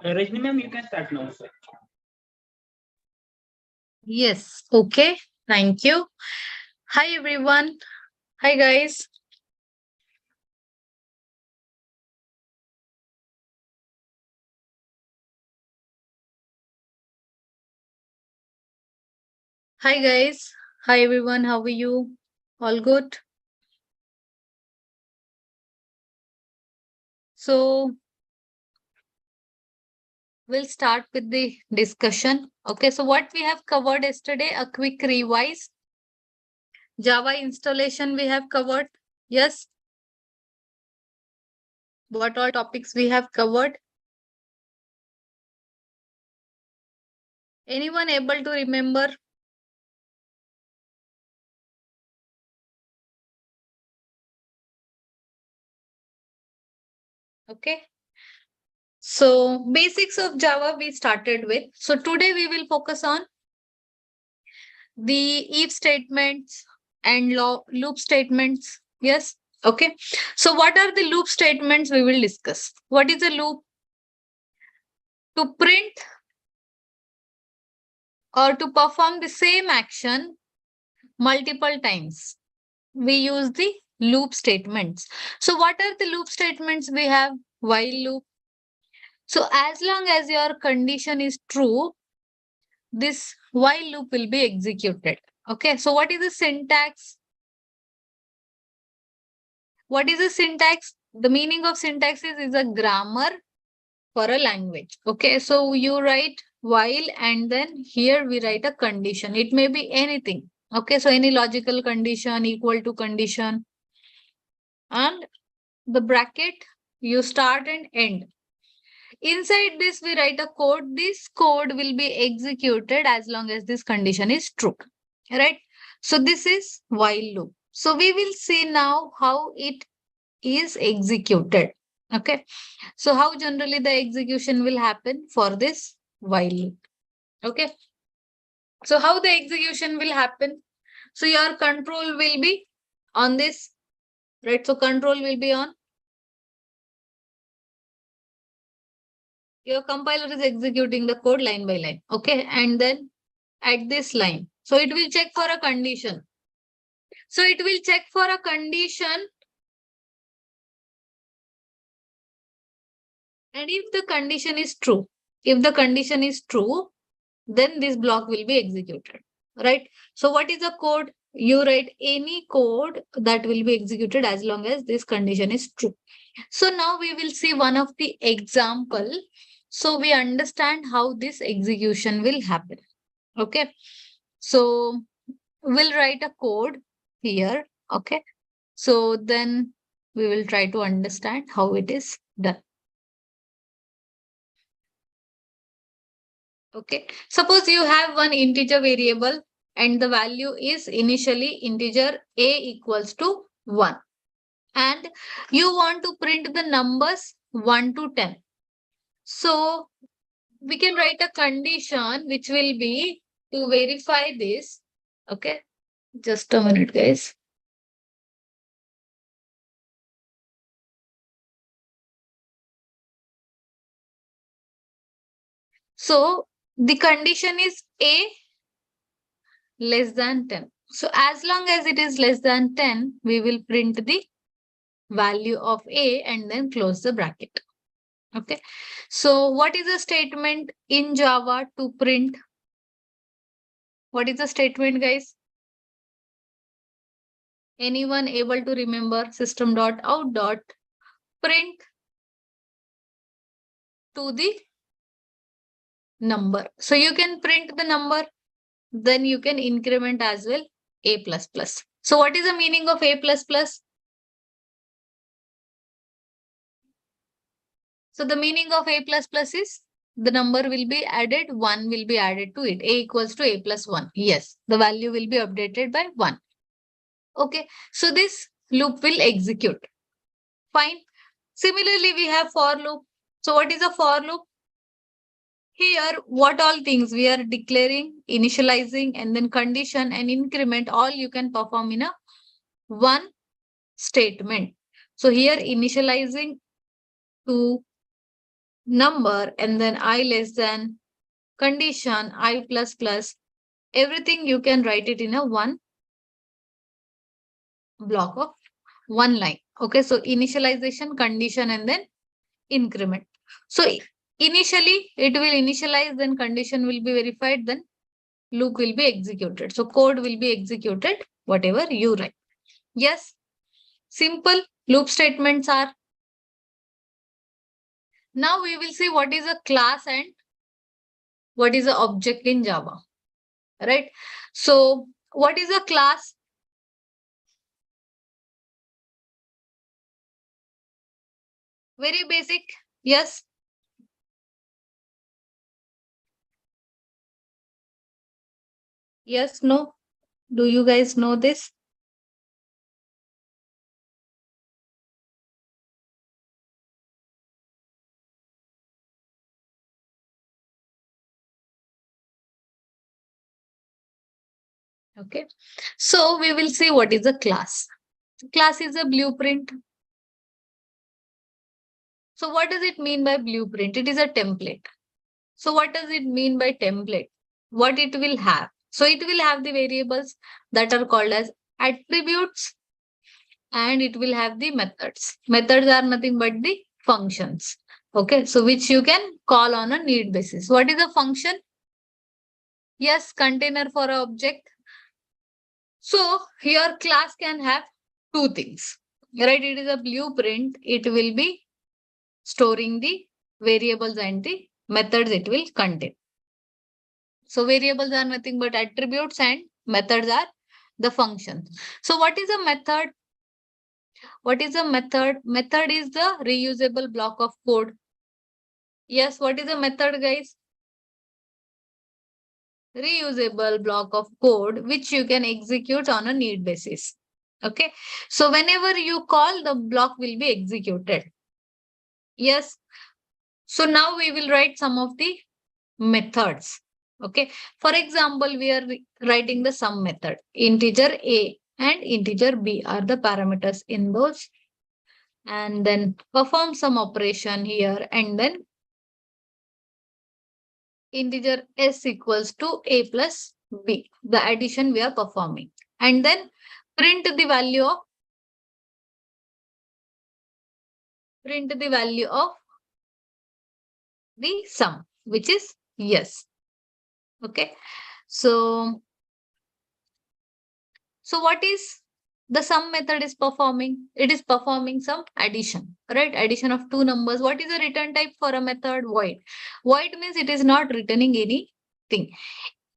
Rajni ma'am, you can start now, sir. Yes. Okay. Thank you. Hi, everyone. Hi, guys. Hi, guys. Hi, everyone. How are you? All good? So, we'll start with the discussion. Okay. So, what we have covered yesterday, a quick revise. Java installation we have covered. Yes. What all topics we have covered? Anyone able to remember? Okay. So, basics of Java we started with. So, today we will focus on the if statements and loop statements. Yes. Okay. So, what are the loop statements we will discuss? What is a loop? To print or to perform the same action multiple times, we use the loop statements. So, what are the loop statements we have? While loop. So, as long as your condition is true, this while loop will be executed. Okay. So, what is the syntax? What is the syntax? The meaning of syntax is a grammar for a language. Okay, so you write while and then here we write a condition. It may be anything. Okay, so any logical condition, equal to condition, and the bracket you start and end. Inside this, we write a code. This code will be executed as long as this condition is true. Right? So this is while loop. So we will see now how it is executed. Okay. So how generally the execution will happen for this while loop. Okay. So how the execution will happen? So your control will be on this, right? So control will be on. Your compiler is executing the code line by line. Okay. And then at this line. So it will check for a condition. So it will check for a condition. And if the condition is true, then this block will be executed, right? So what is the code? You write any code that will be executed as long as this condition is true. So now we will see one of the example, so we understand how this execution will happen. Okay, so we'll write a code here. Okay, so then we will try to understand how it is done. Okay. Suppose you have one integer variable and the value is initially integer a equals to 1. And you want to print the numbers 1 to 10. So we can write a condition which will be to verify this. Okay. Just a minute, guys. So the condition is a less than 10. So as long as it is less than 10, we will print the value of a and then close the bracket. Okay. So what is a statement in Java to print? What is the statement, guys? Anyone able to remember? System.out.print to the number. So you can print the number, then you can increment as well a plus plus. So what is the meaning of a plus plus? So the meaning of a plus plus is the number will be added, 1 will be added to it. A equals to a plus 1. Yes, the value will be updated by 1. Okay, so this loop will execute. Fine. Similarly, we have for loop. So what is a for loop? Here, what all things we are declaring, initializing, and then condition and increment, all you can perform in a one statement. So here initializing to number, and then I less than, condition, I plus plus, everything you can write it in a one block of one line. Okay, so initialization, condition, and then increment. So initially it will initialize, then condition will be verified, then loop will be executed. So code will be executed, whatever you write. Yes, simple loop statements are. Now we will see what is a class and what is an object in Java, right? So what is a class? Very basic. Yes. Yes, no. Do you guys know this? Okay. So we will see what is a class. Class is a blueprint. So what does it mean by blueprint? It is a template. So what does it mean by template? What it will have? So it will have the variables that are called as attributes, and it will have the methods. Methods are nothing but the functions. Okay, so which you can call on a need basis. What is a function? Yes, container for an object. So here class can have two things, right? It is a blueprint. It will be storing the variables and the methods it will contain. So variables are nothing but attributes and methods are the functions. So what is a method? What is a method? Method is the reusable block of code. Yes, what is a method, guys? Reusable block of code which you can execute on a need basis. Okay, so whenever you call, the block will be executed. Yes, so now we will write some of the methods. Okay, for example, we are writing the sum method. Integer a and integer b are the parameters in those, and then perform some operation here, and then integer s equals to a plus b, the addition we are performing, and then print the value of the sum, which is yes. Okay, so what is the sum method is performing? It is performing some addition, right? Addition of two numbers. What is the return type for a method? Void. Void means it is not returning anything.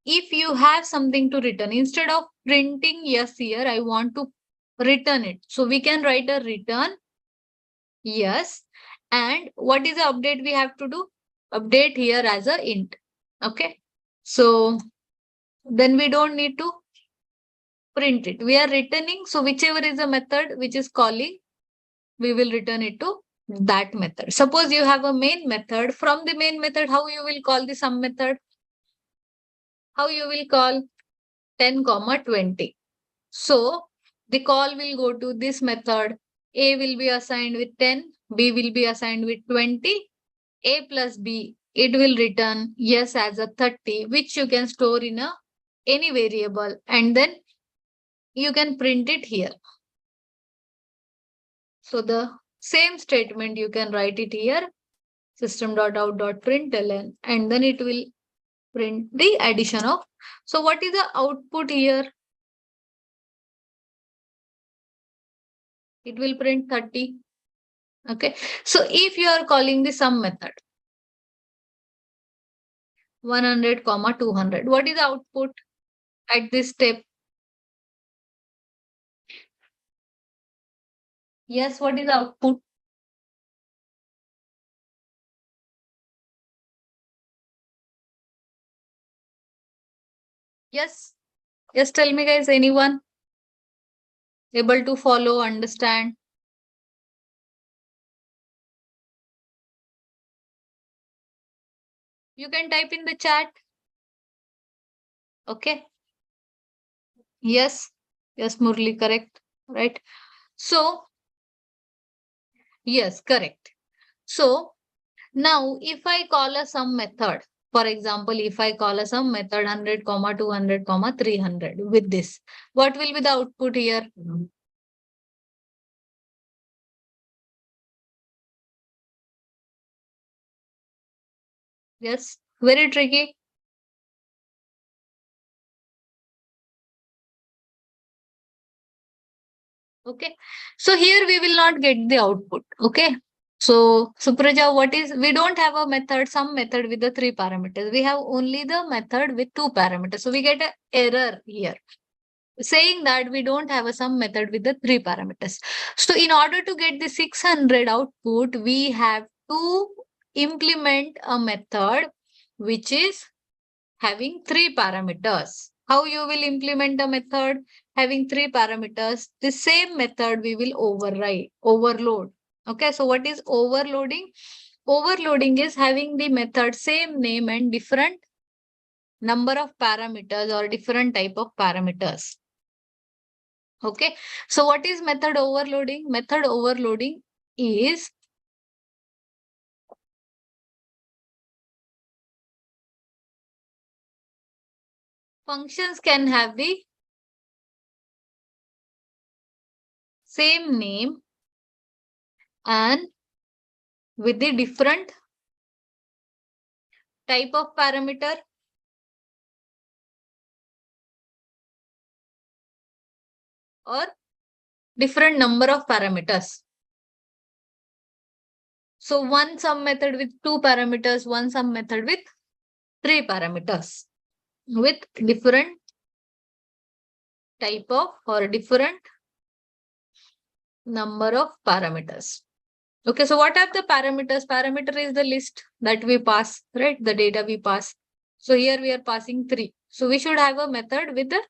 If you have something to return, instead of printing yes here, I want to return it. So we can write a return yes. And what is the update we have to do? Update here as a int. Okay. So then we don't need to print it. We are returning. So whichever is the method which is calling, we will return it to that method. Suppose you have a main method. From the main method, how you will call the sum method? How you will call 10, 20. So the call will go to this method. A will be assigned with 10. B will be assigned with 20. A plus B, it will return yes as a 30, which you can store in a any variable, and then you can print it here. So the same statement you can write it here, system.out.println, and then it will print the addition of. So what is the output here? It will print 30. Okay. So if you are calling the sum method, 100, 200, what is the output at this step? Yes, what is the output? Yes. Yes, tell me, guys, anyone able to follow, understand? You can type in the chat. Okay. Yes. Yes, Murli, correct. Right. So, yes, correct. So Now, if I call a sum method, for example, if I call a sum method 100, 200, 300 with this, what will be the output here? Yes, very tricky. Okay. So here we will not get the output. Okay. So Supraja, we don't have a method, some method with the 3 parameters. We have only the method with 2 parameters. So we get an error here saying that we don't have a some method with the 3 parameters. So in order to get the 600 output, we have to implement a method which is having 3 parameters. How you will implement a method having 3 parameters? The same method we will overload. Okay, so what is overloading? Overloading is having the method same name and different number of parameters or different type of parameters. Okay, so what is method overloading? Method overloading is functions can have the same name and with the different type of parameter or different number of parameters. So one sum method with 2 parameters, one sum method with 3 parameters with different type of or different number of parameters. Okay, so what are the parameters? Parameter is the list that we pass, right? The data we pass. So here we are passing 3. So we should have a method with the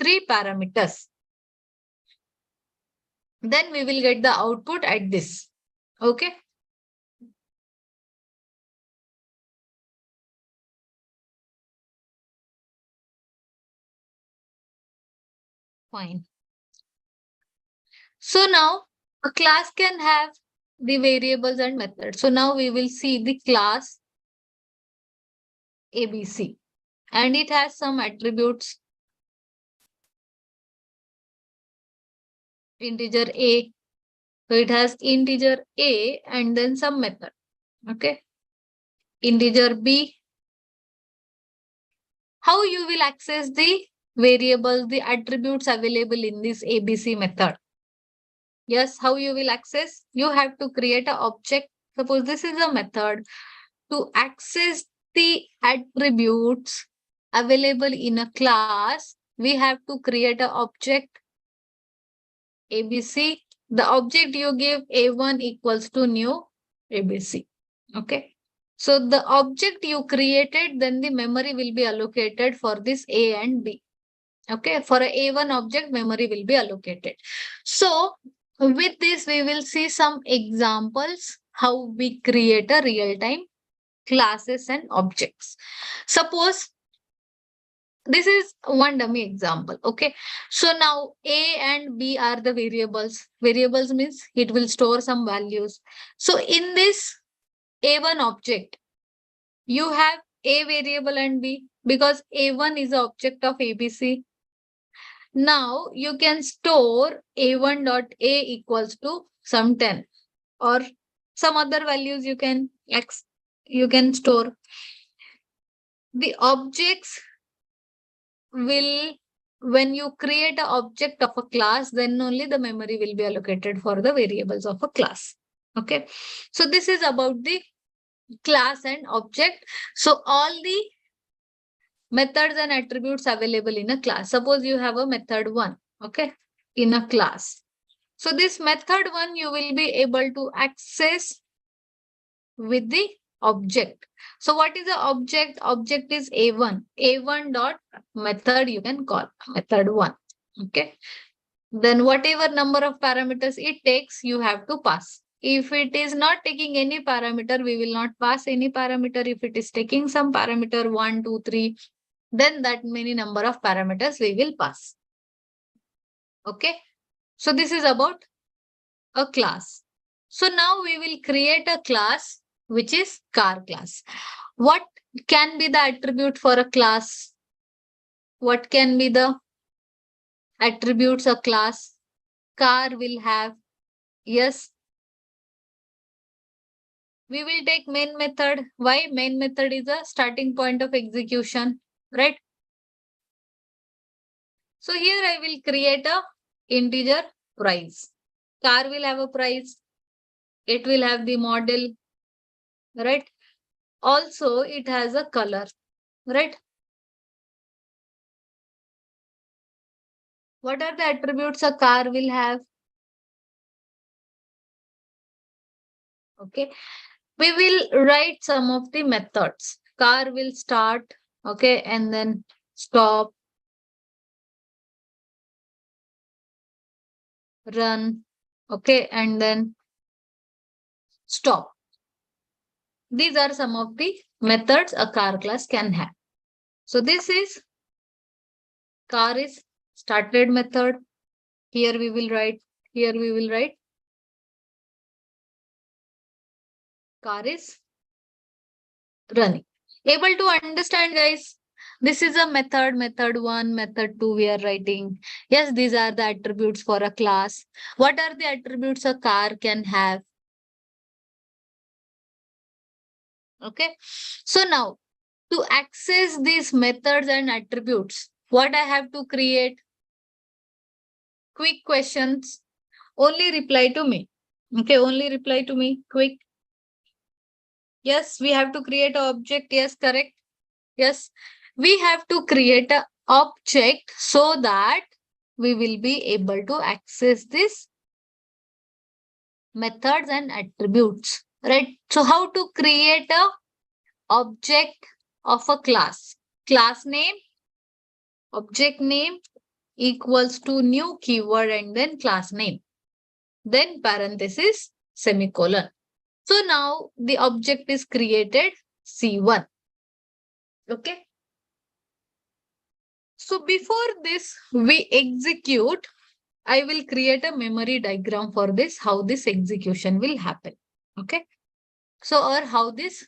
3 parameters. Then we will get the output at this. Okay. Fine. So now a class can have the variables and methods. So now we will see the class ABC and it has some attributes. Integer A. So it has integer A and then some method. Okay. Integer B. How you will access the variables, the attributes available in this ABC method? Yes, how you will access? You have to create an object. Suppose this is a method to access the attributes available in a class. We have to create an object ABC. The object you give A1 equals to new ABC. Okay. So the object you created, then the memory will be allocated for this A and B. Okay. For a A1 object, memory will be allocated. So with this, we will see some examples how we create a real-time classes and objects. Suppose this is one dummy example. Okay. So now A and B are the variables. Variables means it will store some values. So in this A1 object, you have A variable and B because A1 is the object of ABC. Now you can store A1 dot A equals to some 10 or some other values you can store. The objects will, when you create an object of a class, then only the memory will be allocated for the variables of a class. Okay. So this is about the class and object. So all the methods and attributes available in a class. Suppose you have a method 1, okay, in a class. So this method 1, you will be able to access with the object. So what is the object? Object is A1. A1 dot method you can call method 1. Okay. Then whatever number of parameters it takes, you have to pass. If it is not taking any parameter, we will not pass any parameter. If it is taking some parameter 1, 2, 3, then that many number of parameters we will pass. Okay. So this is about a class. So now we will create a class which is car class. What can be the attribute for a class? What can be the attributes a class? Car will have, yes, we will take main method. Why? Main method is a starting point of execution, right? So here I will create a integer price. Car will have a price. It will have the model, right? Also, it has a color, right? What are the attributes a car will have? Okay. We will write some of the methods. Car will start, okay, and then stop, run, okay, and then stop. These are some of the methods a car class can have. So this is car is started method. Here we will write, car is running. Able to understand, guys? This is a method 1, method 2 we are writing. Yes, these are the attributes for a class. What are the attributes a car can have? Okay. So now, to access these methods and attributes, what I have to create? Quick questions. Only reply to me. Okay, only reply to me. Quick. Yes, we have to create an object. Yes, correct. Yes, we have to create an object so that we will be able to access this methods and attributes, right? So how to create a object of a class? Class name, object name equals to new keyword and then class name. Then parenthesis, semicolon. So now the object is created C1. Okay. So before this, we execute, I will create a memory diagram for this, how this execution will happen. Okay. So, or how this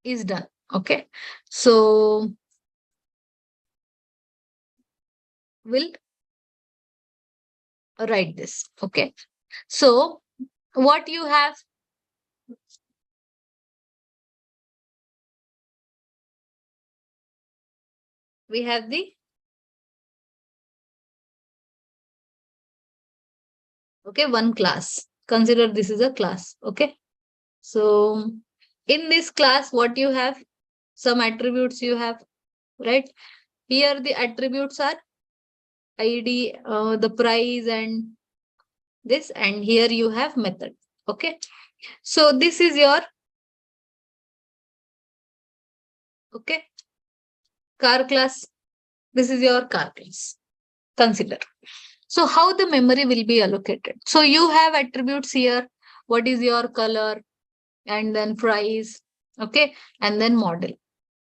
is done. Okay. So, we'll write this. Okay. So, what you have, we have the, okay, one class. Consider this is a class. Okay. So, in this class, what you have, some attributes you have, right? Here the attributes are ID, the price and this, and here you have method. Okay. So this is your, okay, car class. This is your car class. Consider. So how the memory will be allocated? So you have attributes here. What is your color and then price. Okay. And then model.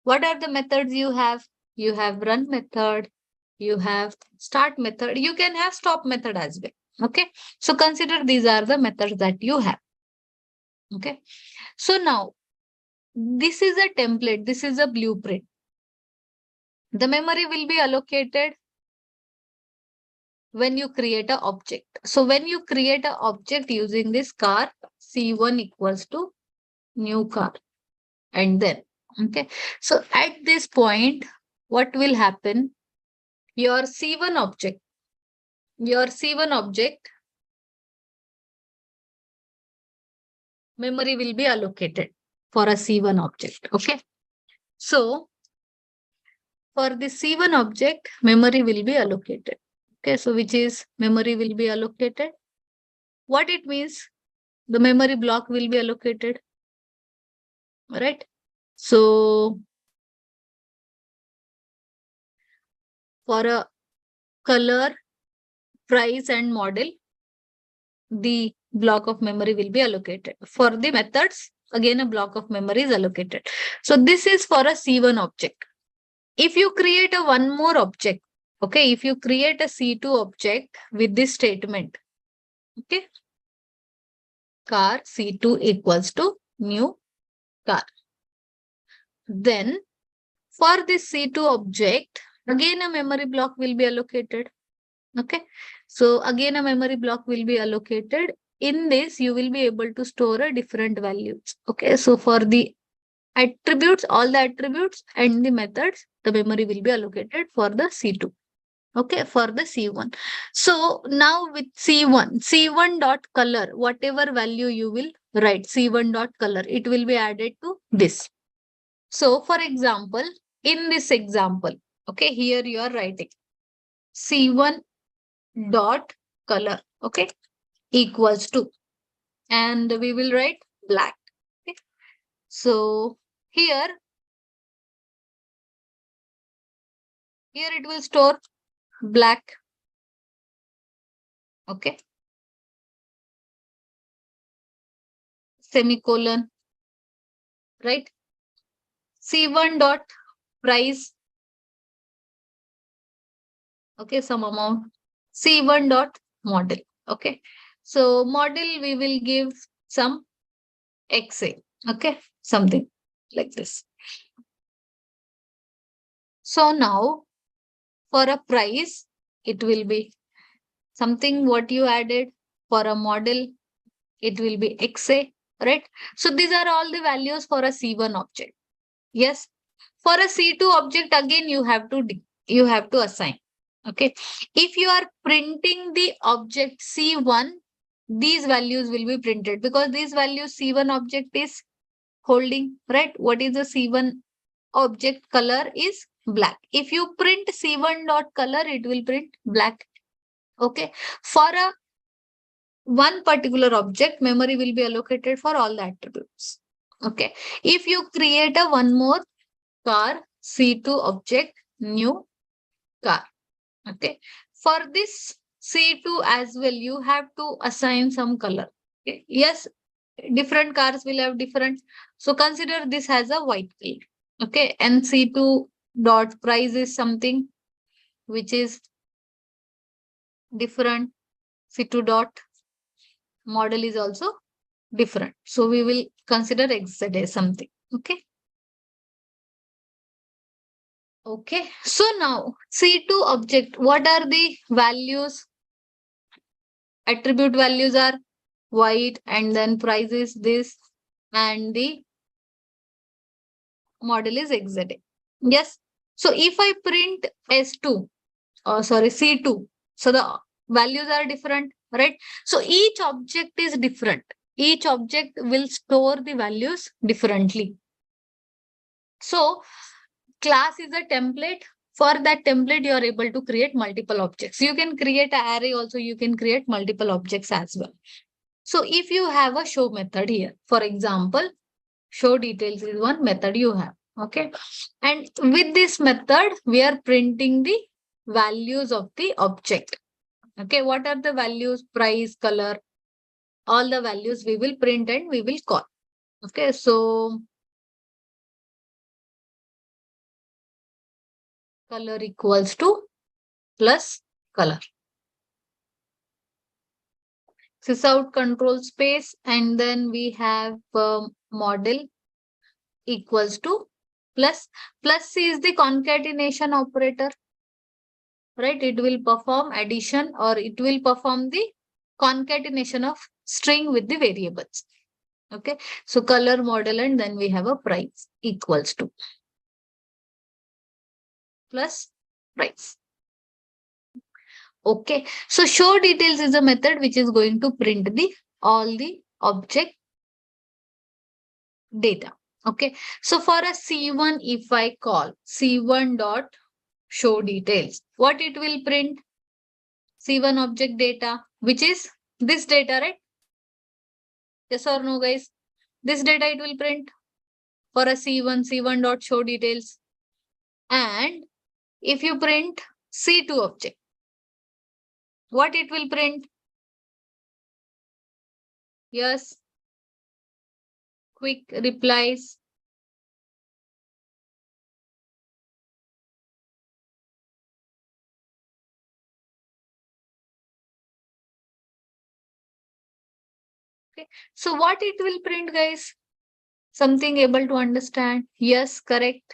What are the methods you have? You have run method. You have start method. You can have stop method as well. Okay. So consider these are the methods that you have. Okay. So now this is a template. This is a blueprint. The memory will be allocated when you create an object. So when you create an object using this car, C1 equals to new car. And then, okay. So at this point, what will happen? Your C1 object, memory will be allocated for a C1 object. Okay. So for the C1 object, memory will be allocated. Okay. So which is memory will be allocated. What it means? The memory block will be allocated. Right. So for a color, price and model, the block of memory will be allocated. For the methods, again a block of memory is allocated. So this is for a C1 object. If you create a one more object, okay, if you create a C2 object with this statement, okay, car C2 equals to new car. Then for this C2 object, again a memory block will be allocated. Okay. So again a memory block will be allocated. In this, you will be able to store a different values. Okay. So for the attributes, all the attributes and the methods, the memory will be allocated for the C2. Okay, for the C1. So now with C1 dot color, whatever value you will write, C1 dot color, it will be added to this. So for example, in this example, okay, here you are writing C1 dot color, okay, equals to, and we will write black. Okay. So here it will store black. Okay. Semicolon, right? C1 dot price. Okay, some amount. C1 dot model. Okay. So model we will give some XA. Okay. Something like this. So now for a price, it will be something what you added. For a model, it will be XA, right? So these are all the values for a C1 object. Yes. For a C2 object, again, you have to assign. Okay. If you are printing the object C1, these values will be printed because these values C1 object is holding, right? What is the C1 object color is black. If you print C1 dot color, it will print black. Okay. For a one particular object, memory will be allocated for all the attributes. Okay. If you create a one more car C2 object, new car. Okay. For this C2 as well, you have to assign some color. Okay. Yes, different cars will have different. So consider this as a white color. Okay. And C2 dot price is something which is different. C2 dot model is also different. So we will consider XZ as something. Okay. Okay. So now C2 object, what are the values? Attribute values are white, and then price is this, and the model is XZ. Yes. So if I print S2, sorry, C2, so the values are different, right? So each object is different. Each object will store the values differently. So class is a template. For that template, you are able to create multiple objects. You can create an array also. You can create multiple objects as well. So if you have a show method here, for example, show details is one method you have. Okay. And with this method, we are printing the values of the object. Okay. What are the values? Price, color, all the values we will print and we will call. Okay. So color equals to plus color. Sys out control space, and then we have model equals to plus. Plus is the concatenation operator, right? It will perform addition or it will perform the concatenation of string with the variables. Okay. So color, model, and then we have a price equals to plus price. Okay. So show details is a method which is going to print the all the object data. Okay. So for a C1, if I call C1 dot show details, what it will print? C1 object data, which is this data, right? Yes or no, guys? This data it will print for a C1 dot show details. And if you print C2 object, what it will print? Yes. Quick replies. Okay. So what it will print, guys? Something able to understand? Yes, correct.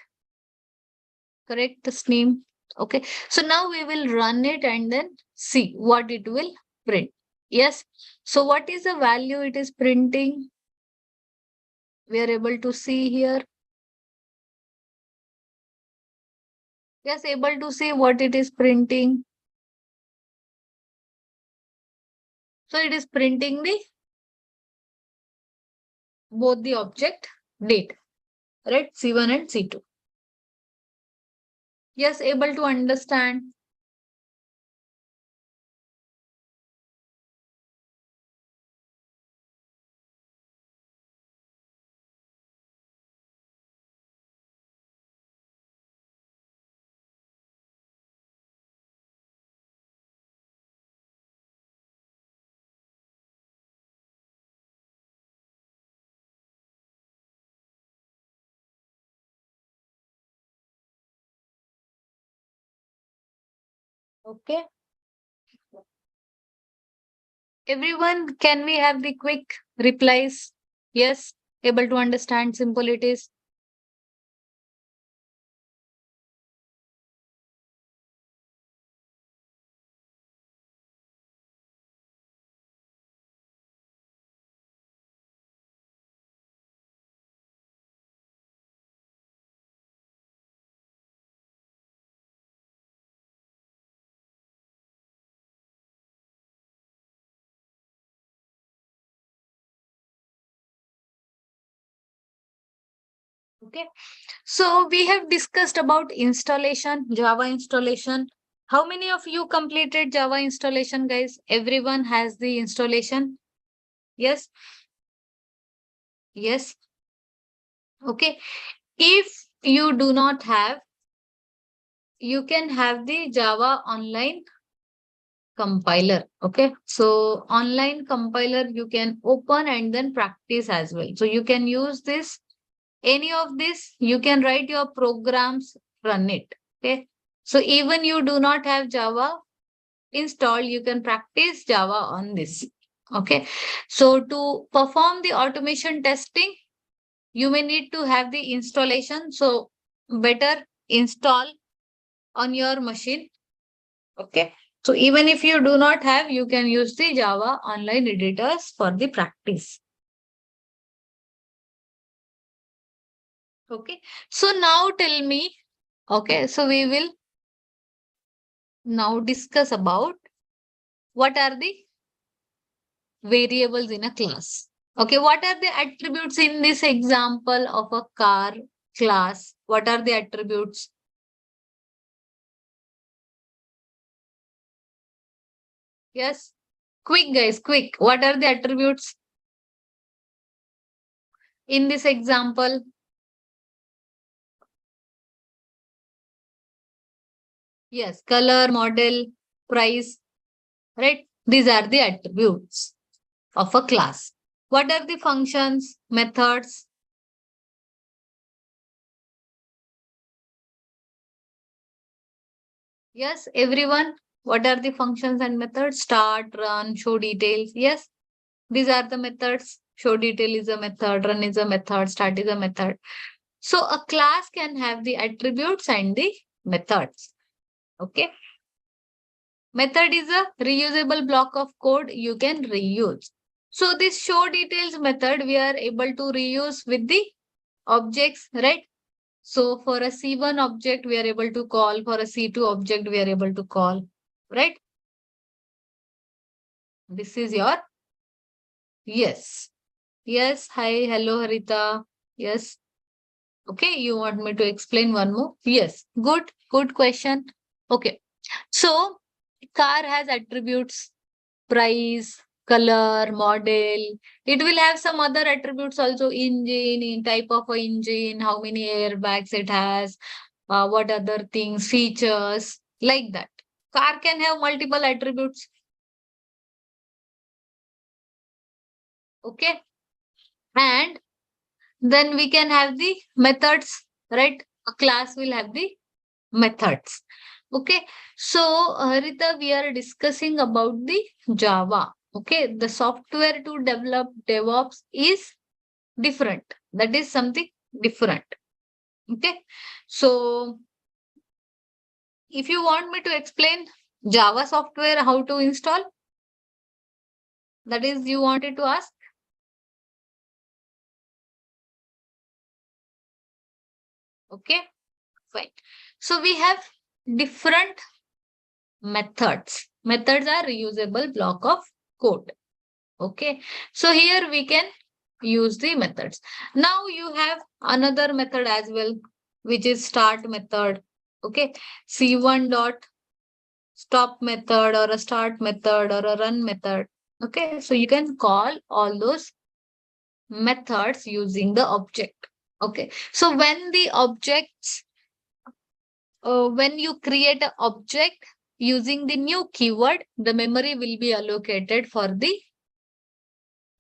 Correct, this name. Okay. So now we will run it and then see what it will print. Yes. So what is the value it is printing? We are able to see here. Yes, able to see what it is printing. So it is printing the both the object date, right? C1 and C2. Yes, able to understand. Okay. Everyone, can we have the quick replies? Yes, able to understand. Simple it is. Okay. So we have discussed about installation, Java installation. How many of you completed Java installation, guys? Everyone has the installation. Yes. Yes. Okay. If you do not have, you can have the Java online compiler. Okay. So online compiler you can open and then practice as well. So you can use this, any of this, you can write your programs, run it. Okay. So even you do not have Java installed, you can practice Java on this. Okay. So to perform the automation testing, you may need to have the installation. So better install on your machine. Okay. So even if you do not have, you can use the Java online editors for the practice. Okay. So now tell me, okay, so we will now discuss about what are the variables in a class. Okay, what are the attributes in this example of a car class? What are the attributes? Yes. Quick, guys, quick. What are the attributes in this example? Yes, color, model, price, right? These are the attributes of a class. What are the functions, methods? Yes, everyone. What are the functions and methods? Start, run, show details. Yes, these are the methods. Show detail is a method, run is a method, start is a method. So a class can have the attributes and the methods. Okay. Method is a reusable block of code you can reuse. So this show details method we are able to reuse with the objects, right? So for a C1 object we are able to call, for a C2 object we are able to call, right? This is your, yes. Yes, hi, hello Harita. Yes. Okay, you want me to explain one more? Yes, good question. Okay, so car has attributes, price, color, model. It will have some other attributes also, engine, in type of a engine, how many airbags it has, what other things, features, like that. Car can have multiple attributes. Okay, and then we can have the methods, right? A class will have the methods. Okay. So, Rita, we are discussing about the Java. Okay, the software to develop DevOps is different. That is something different. Okay, so if you want me to explain Java software how to install, that is you wanted to ask. Okay, fine. So we have different methods. Methods are reusable block of code. Okay, so here we can use the methods. Now you have another method as well, which is start method. Okay, C1 dot stop method or a start method or a run method. Okay, so you can call all those methods using the object. Okay, so when you create an object using the new keyword, the memory will be allocated for the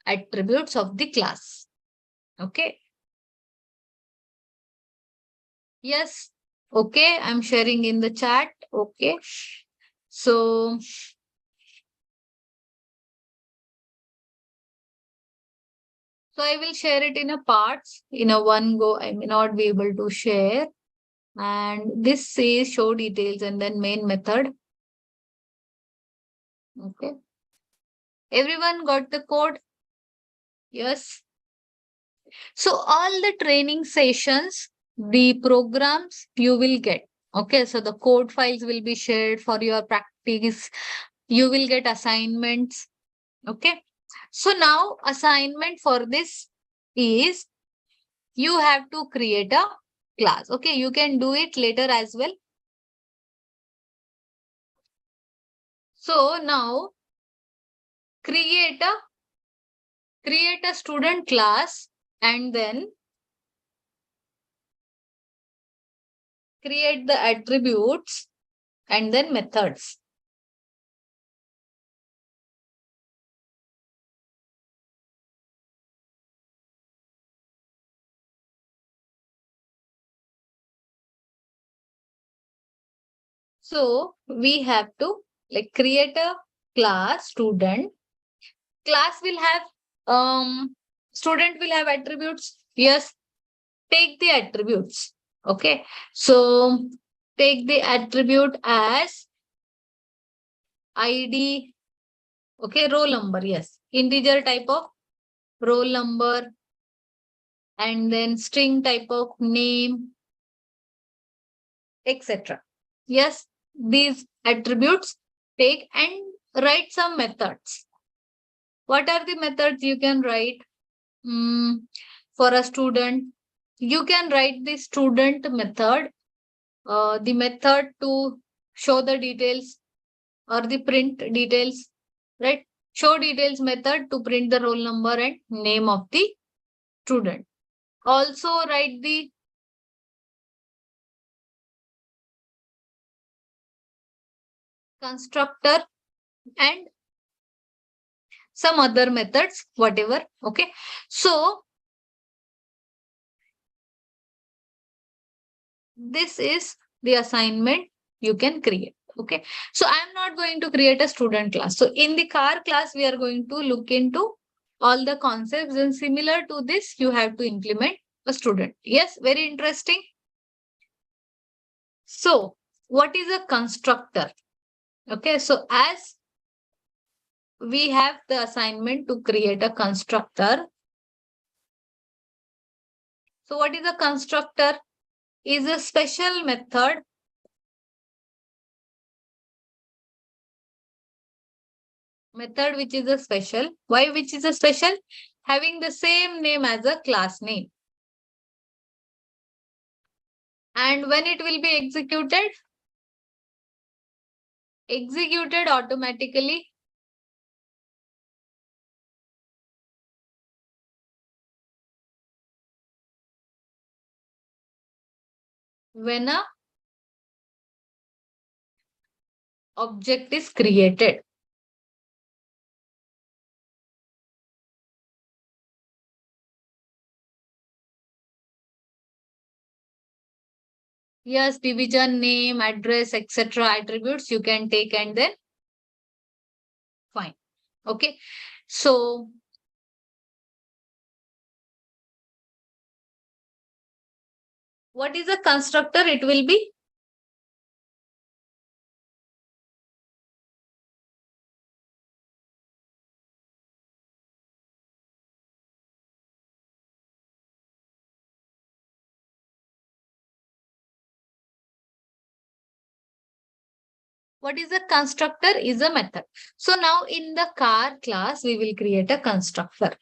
attributes of the class. Okay. Yes. Okay. I'm sharing in the chat. Okay. So I will share it in a parts. In a one go, I may not be able to share. And this says show details and then main method. Okay. Everyone got the code? Yes. So all the training sessions, the programs you will get. Okay. So the code files will be shared for your practice. You will get assignments. Okay. So now assignment for this is you have to create a class. Okay. You can do it later as well. So now create a student class and then create the attributes and then methods. So we have to create a class student. Class will have student will have attributes. Yes, take the attributes. Okay. So take the attribute as ID. Okay, roll number. Yes. Integer type of roll number and then string type of name, etc. Yes, these attributes take and write some methods. What are the methods you can write? For a student, you can write the student method, the method to show the details or the print details, right? Show details method to print the roll number and name of the student. Also write the constructor and some other methods, whatever. Okay. So this is the assignment you can create. Okay. So I'm not going to create a student class. So in the car class, we are going to look into all the concepts, and similar to this, you have to implement a student. Yes, very interesting. So what is a constructor? Okay. So as we have the assignment to create a constructor. So what is a constructor? Is a special method which is a special. Why which is a special? Having the same name as a class name. And when it will be executed automatically when a object is created. Yes, division, name, address, etc. attributes you can take and then fine. Okay. So what is a constructor? It will be what is a constructor is a method. So now in the car class, we will create a constructor.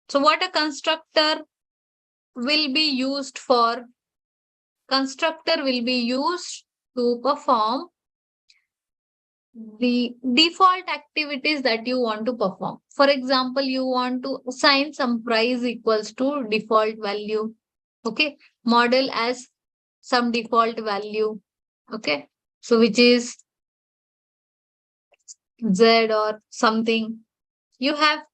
So what a constructor will be used for? Constructor will be used to perform the default activities that you want to perform. For example, you want to assign some price equals to default value. Okay. Model as some default value. Okay. So which is Z or something. You have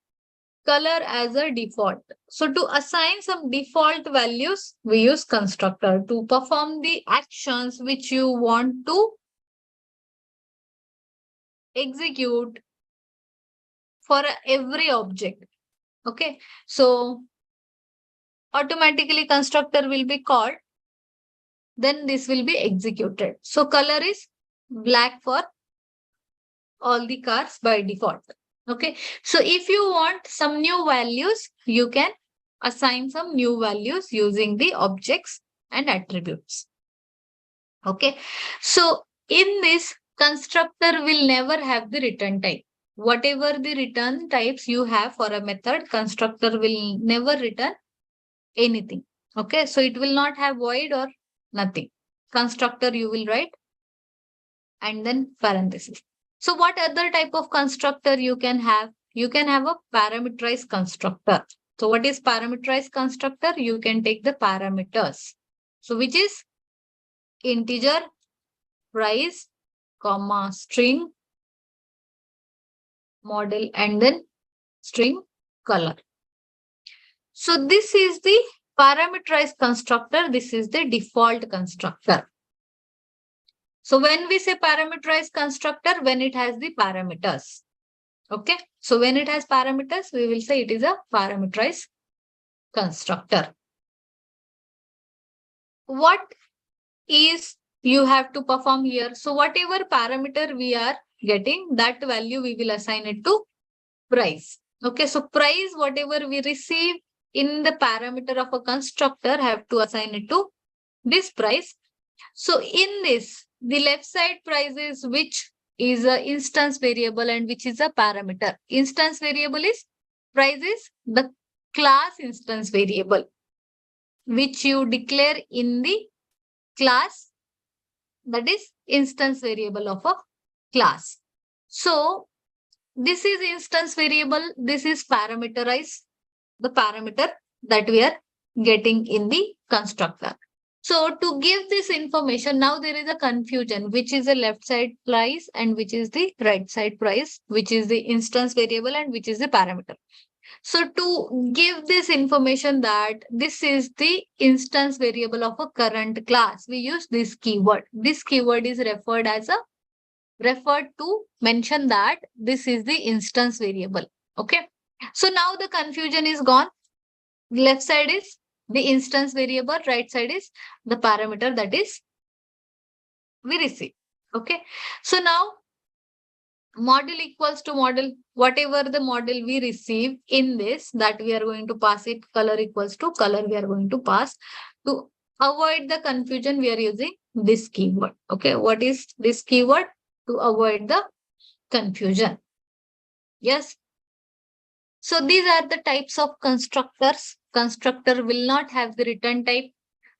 color as a default. So to assign some default values, we use constructor to perform the actions which you want to execute for every object. Okay. So automatically constructor will be called, then this will be executed. So color is black for all the cars by default. Okay. So if you want some new values, you can assign some new values using the objects and attributes. Okay. So in this, constructor will never have the return type. Whatever the return types you have for a method, constructor will never return anything. Okay. So it will not have void or nothing. Constructor you will write and then parenthesis. So what other type of constructor you can have? You can have a parameterized constructor. So what is parameterized constructor? You can take the parameters. So which is integer, price, comma, string, model, and then string color. So this is the parameterized constructor. This is the default constructor. So when we say parameterized constructor, when it has the parameters. Okay. So when it has parameters, we will say it is a parameterized constructor. What is you have to perform here? So whatever parameter we are getting, that value we will assign it to price. Okay. So price, whatever we receive in the parameter of a constructor, have to assign it to this price. So in this, the left side price is which is a instance variable and which is a parameter. Instance variable is price is the class instance variable which you declare in the class, that is instance variable of a class. So this is instance variable. This is parameterized, the parameter that we are getting in the constructor. So to give this information, now there is a confusion, which is the left side price and which is the right side price, which is the instance variable and which is the parameter. So to give this information that this is the instance variable of a current class, we use this keyword. This keyword is referred to mention that this is the instance variable. Okay. So now the confusion is gone. Left side is the instance variable, right side is the parameter that is we receive. Okay. So now model equals to model, whatever the model we receive in this, that we are going to pass it, color equals to color we are going to pass. To avoid the confusion, we are using this keyword. Okay. What is this keyword? To avoid the confusion. Yes. So these are the types of constructors. Constructor will not have the return type.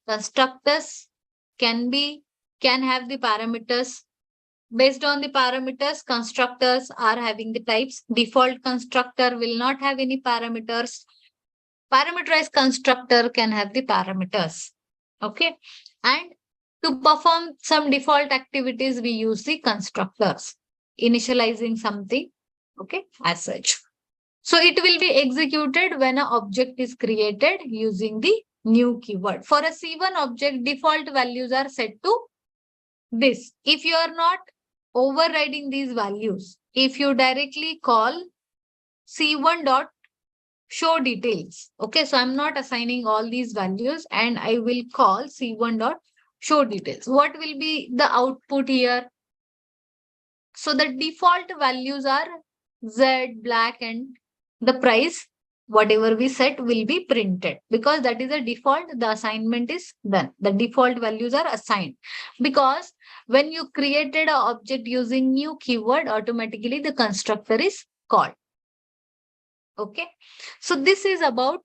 Constructors can have the parameters. Based on the parameters, constructors are having the types. Default constructor will not have any parameters. Parameterized constructor can have the parameters. Okay. And to perform some default activities, we use the constructors, initializing something. Okay. As such. So it will be executed when an object is created using the new keyword. For a C1 object, default values are set to this. If you are not overriding these values, if you directly call C1 dot show details. Okay, so I'm not assigning all these values and I will call C1 dot show details. What will be the output here? So the default values are Z, black, and the price, whatever we set will be printed because that is a default. The assignment is done. The default values are assigned because when you created an object using new keyword, automatically the constructor is called. Okay. So this is about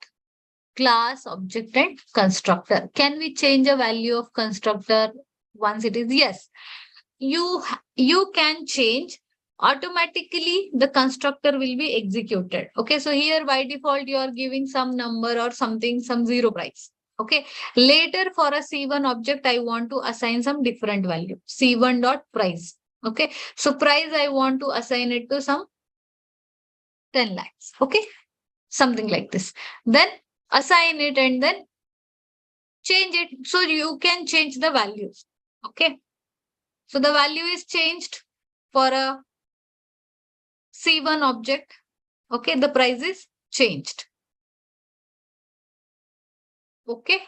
class, object, and constructor. Can we change a value of constructor once it is? Yes. You can change. Automatically the constructor will be executed. Okay, so here by default you are giving some number or something, some zero price. Okay, later for a C1 object I want to assign some different value, C1 dot price. Okay, so price I want to assign it to some 10 lakhs. Okay, something like this. Then assign it and then change it. So you can change the values. Okay, so the value is changed for a C1 object. Okay, the price is changed. Okay,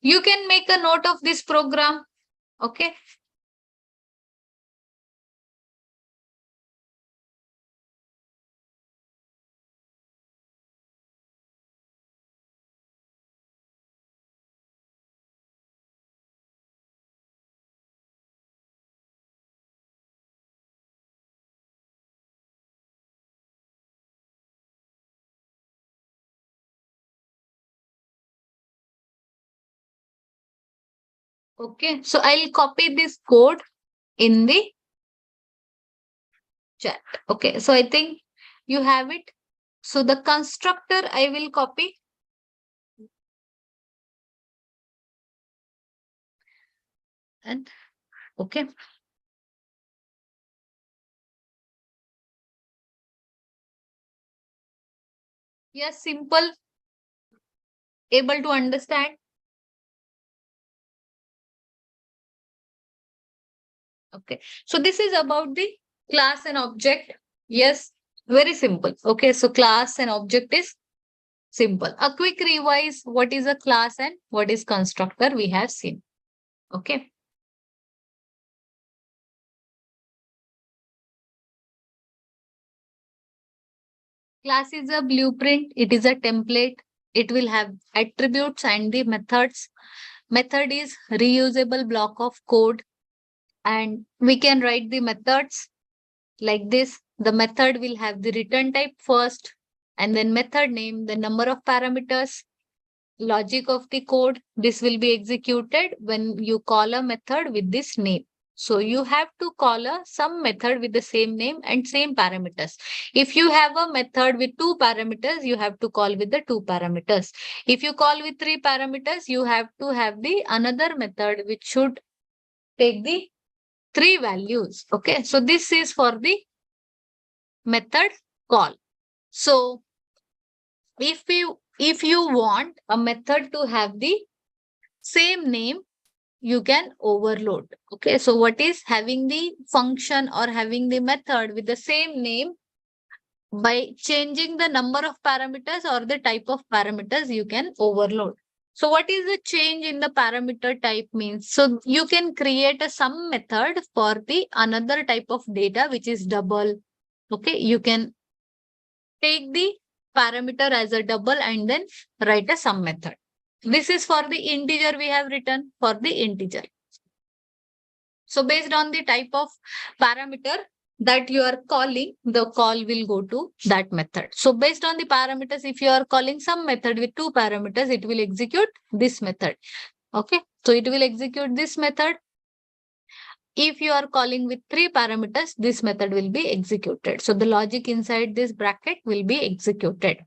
you can make a note of this program. Okay, okay, so I'll copy this code in the chat. Okay, so I think you have it. So the constructor I will copy. And okay, yes, simple, able to understand. Okay, so this is about the class and object. Yes, very simple. Okay, so class and object is simple. A quick revise, what is a class and what is constructor we have seen. Okay, class is a blueprint, it is a template, it will have attributes and the methods. Method is reusable block of code and we can write the methods like this. The method will have the return type first and then method name, the number of parameters, logic of the code. This will be executed when you call a method with this name. So you have to call some method with the same name and same parameters. If you have a method with two parameters, you have to call with the two parameters. If you call with three parameters, you have to have the another method which should take the three values. Okay, so this is for the method call. So if you want a method to have the same name, you can overload. Okay, so what is having the function or having the method with the same name? By changing the number of parameters or the type of parameters, you can overload. So what is the change in the parameter type means? So you can create a sum method for the another type of data which is double. Okay, you can take the parameter as a double and then write a sum method. This is for the integer we have written for the integer. So based on the type of parameter that you are calling, the call will go to that method. So based on the parameters, if you are calling some method with two parameters, it will execute this method. Okay, so it will execute this method. If you are calling with three parameters, this method will be executed. So the logic inside this bracket will be executed.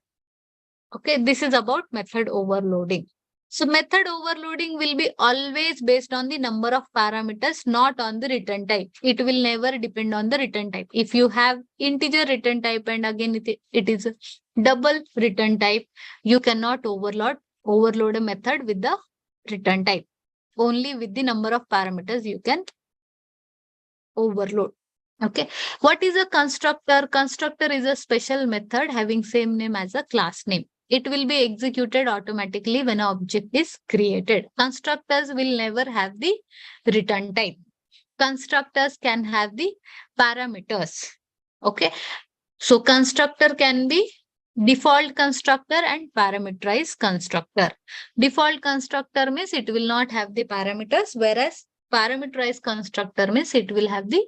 Okay, this is about method overloading. So method overloading will be always based on the number of parameters, not on the return type. It will never depend on the return type. If you have integer return type and again it is a double return type, you cannot overload a method with the return type. Only with the number of parameters you can overload. Okay. What is a constructor? Constructor is a special method having same name as a class name. It will be executed automatically when an object is created. Constructors will never have the return type. Constructors can have the parameters. Okay. So constructor can be default constructor and parameterized constructor. Default constructor means it will not have the parameters, whereas parameterized constructor means it will have the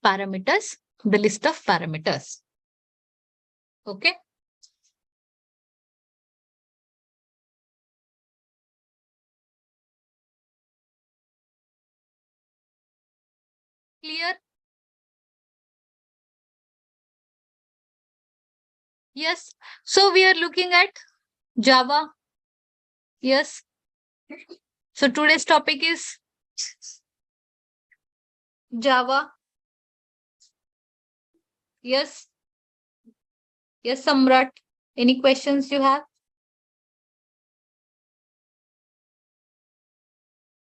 parameters, the list of parameters. Okay. Clear? Yes. So we are looking at Java. Yes. So today's topic is Java. Yes. Yes, Samrat. Any questions you have?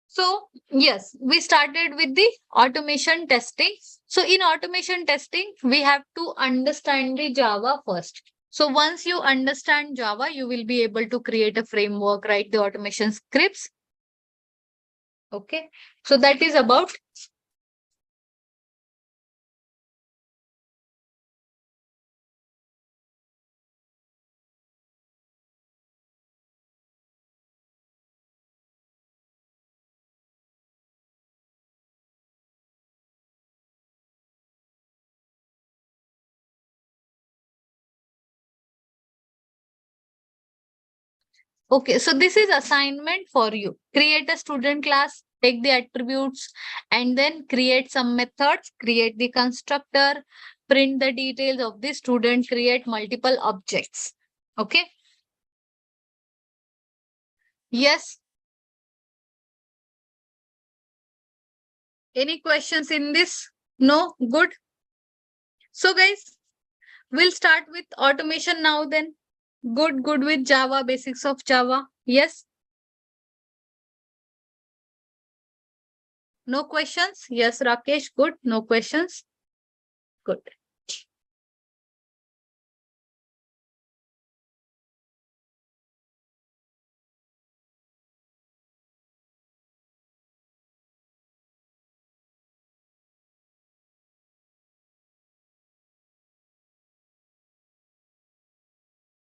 So, yes, we started with the automation testing. So, in automation testing, we have to understand the Java first. So, once you understand Java, you will be able to create a framework, write the automation scripts. Okay. So, that is about. Okay, so this is assignment for you. Create a student class, take the attributes, and then create some methods, create the constructor, print the details of the student, create multiple objects. Okay. Yes. Any questions in this? No? Good. So guys, we'll start with automation now then. Good with Java, basics of Java. Yes. No questions? Yes, Rakesh. Good. No questions? Good.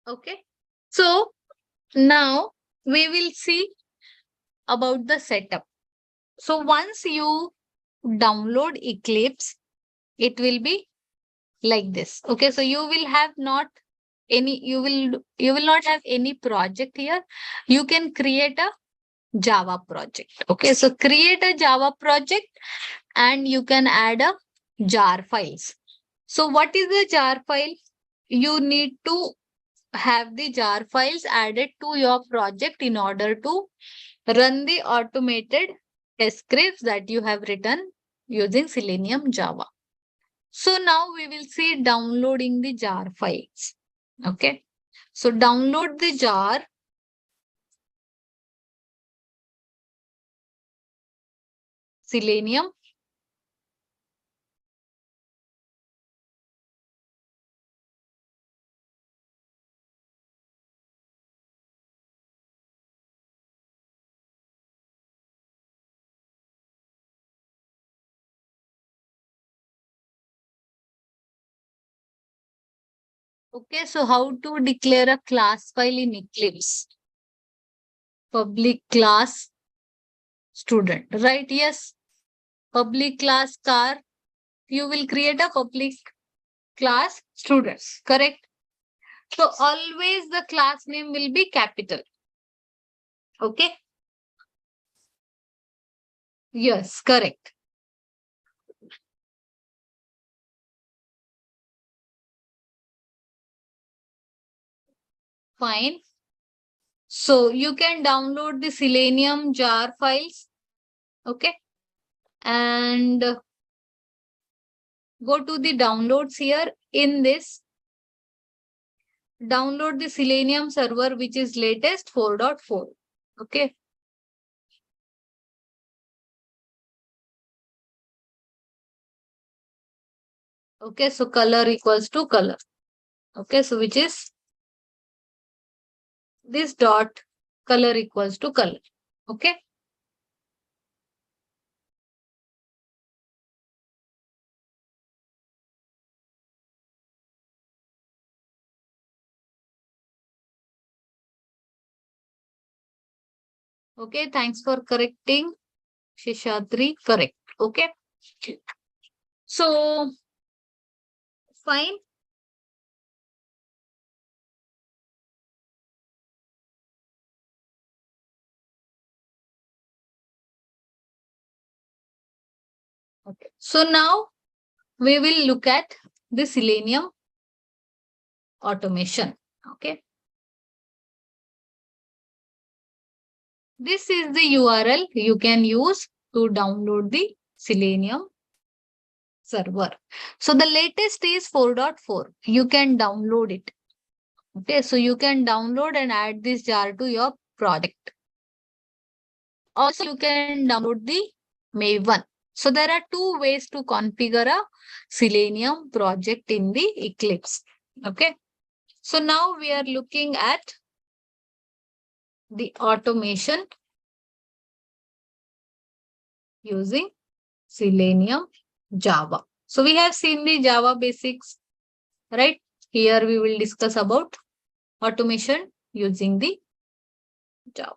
Okay. So now we will see about the setup. So once you download Eclipse, it will be like this. Okay. So you will not have any project here. You can create a Java project. Okay. So create a Java project and you can add a jar files. So what is the jar file? You need to have the jar files added to your project in order to run the automated test scripts that you have written using Selenium Java. So now we will see downloading the jar files. Okay. So download the jar. Selenium. Okay. So how to declare a class file in Eclipse? Public class student, right? Yes. Public class car. You will create a public class students, correct? So always the class name will be capital. Okay. Yes, correct. Fine. So you can download the Selenium jar files. Okay. And go to the downloads here. In this, download the Selenium server, which is latest 4.4. Okay. Okay, so color equals to color. Okay, so which is this dot color equals to color. Okay. Okay, thanks for correcting. Shishadri, correct. Okay. So, fine. Okay. So now we will look at the Selenium automation. Okay. This is the URL you can use to download the Selenium server. So the latest is 4.4. You can download it. Okay. So you can download and add this jar to your project. Also, you can download the Maven. So there are two ways to configure a Selenium project in the Eclipse. Okay. So now we are looking at the automation using Selenium Java. So we have seen the Java basics, right? Here we will discuss about automation using the Java.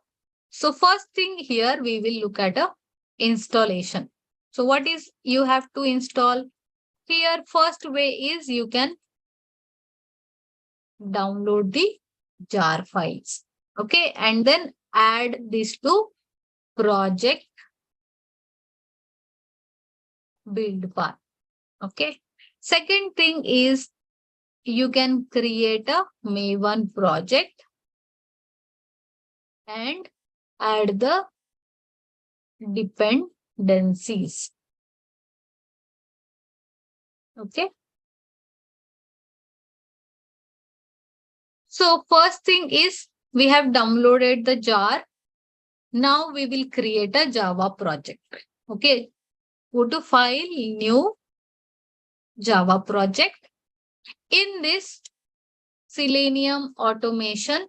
So first thing here we will look at a installation. So what is you have to install? Here first way is you can download the jar files. Okay, and then add this to project build path. Okay. Second thing is you can create a Maven project and add the dependencies. Okay. So first thing is we have downloaded the jar. Now we will create a Java project. Okay. Go to file, new Java project. In this Selenium automation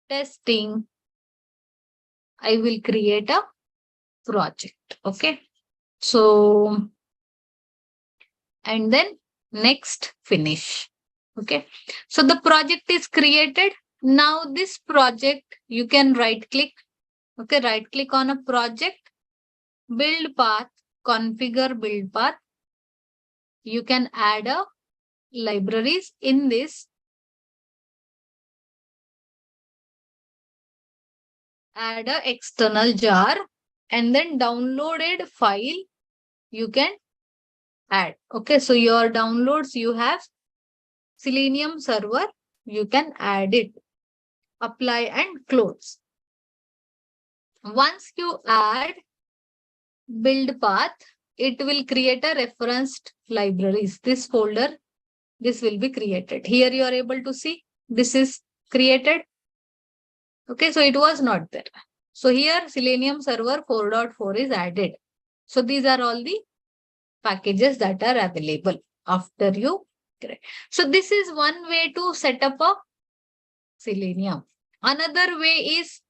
testing, I will create a project. Okay. So, and then next finish. Okay. So the project is created. Now this project, you can right click. Okay. Right click on a project, build path, configure build path. You can add a libraries in this. Add a external jar and then downloaded file you can add. Okay. So your downloads, you have Selenium server, you can add it, apply and close. Once you add build path, it will create a referenced libraries. This folder, this will be created. Here you are able to see this is created. Okay, so it was not there. So here Selenium server 4.4 is added. So these are all the packages that are available after you create. So this is one way to set up a Selenium. Another way is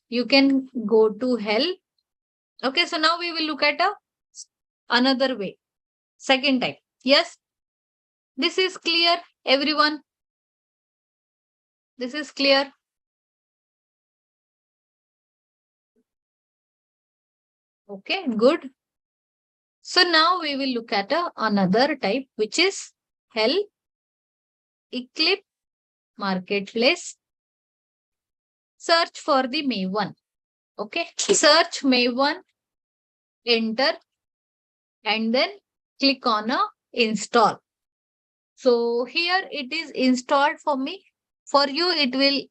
you can go to help. Okay, so now we will look at another way. Second type. Yes, this is clear, everyone. This is clear. Okay, good. So now we will look at another type, which is help, Eclipse, marketplace. Search for the Maven. Okay, search Maven, enter, and then click on a install. So here it is installed for me. For you, it will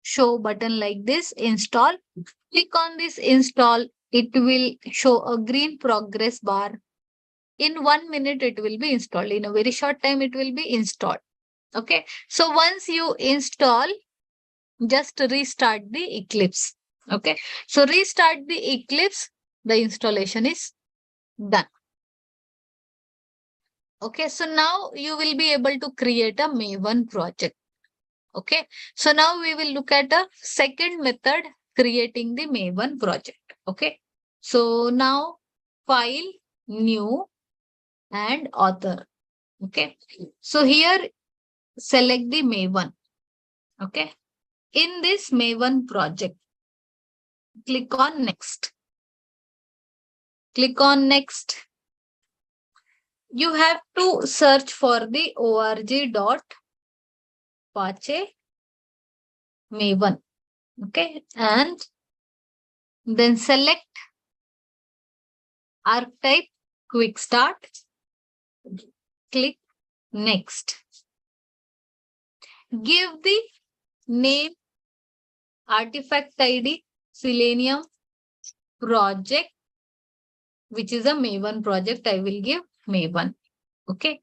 show button like this, install. Click on this install. It will show a green progress bar. In 1 minute, it will be installed. In a very short time, it will be installed. Okay. So once you install, just restart the Eclipse. Okay. So restart the Eclipse. The installation is done. Okay, so now you will be able to create a Maven project. Okay, so now we will look at a second method, creating the Maven project. Okay, so now file, new, and author. Okay, so here select the Maven. Okay, in this Maven project, click on next. Click on next. You have to search for the org.apache Maven. Okay, and then select archetype quick start. Click next. Give the name, artifact ID, Selenium project, which is a Maven project. I will give Maven. Okay,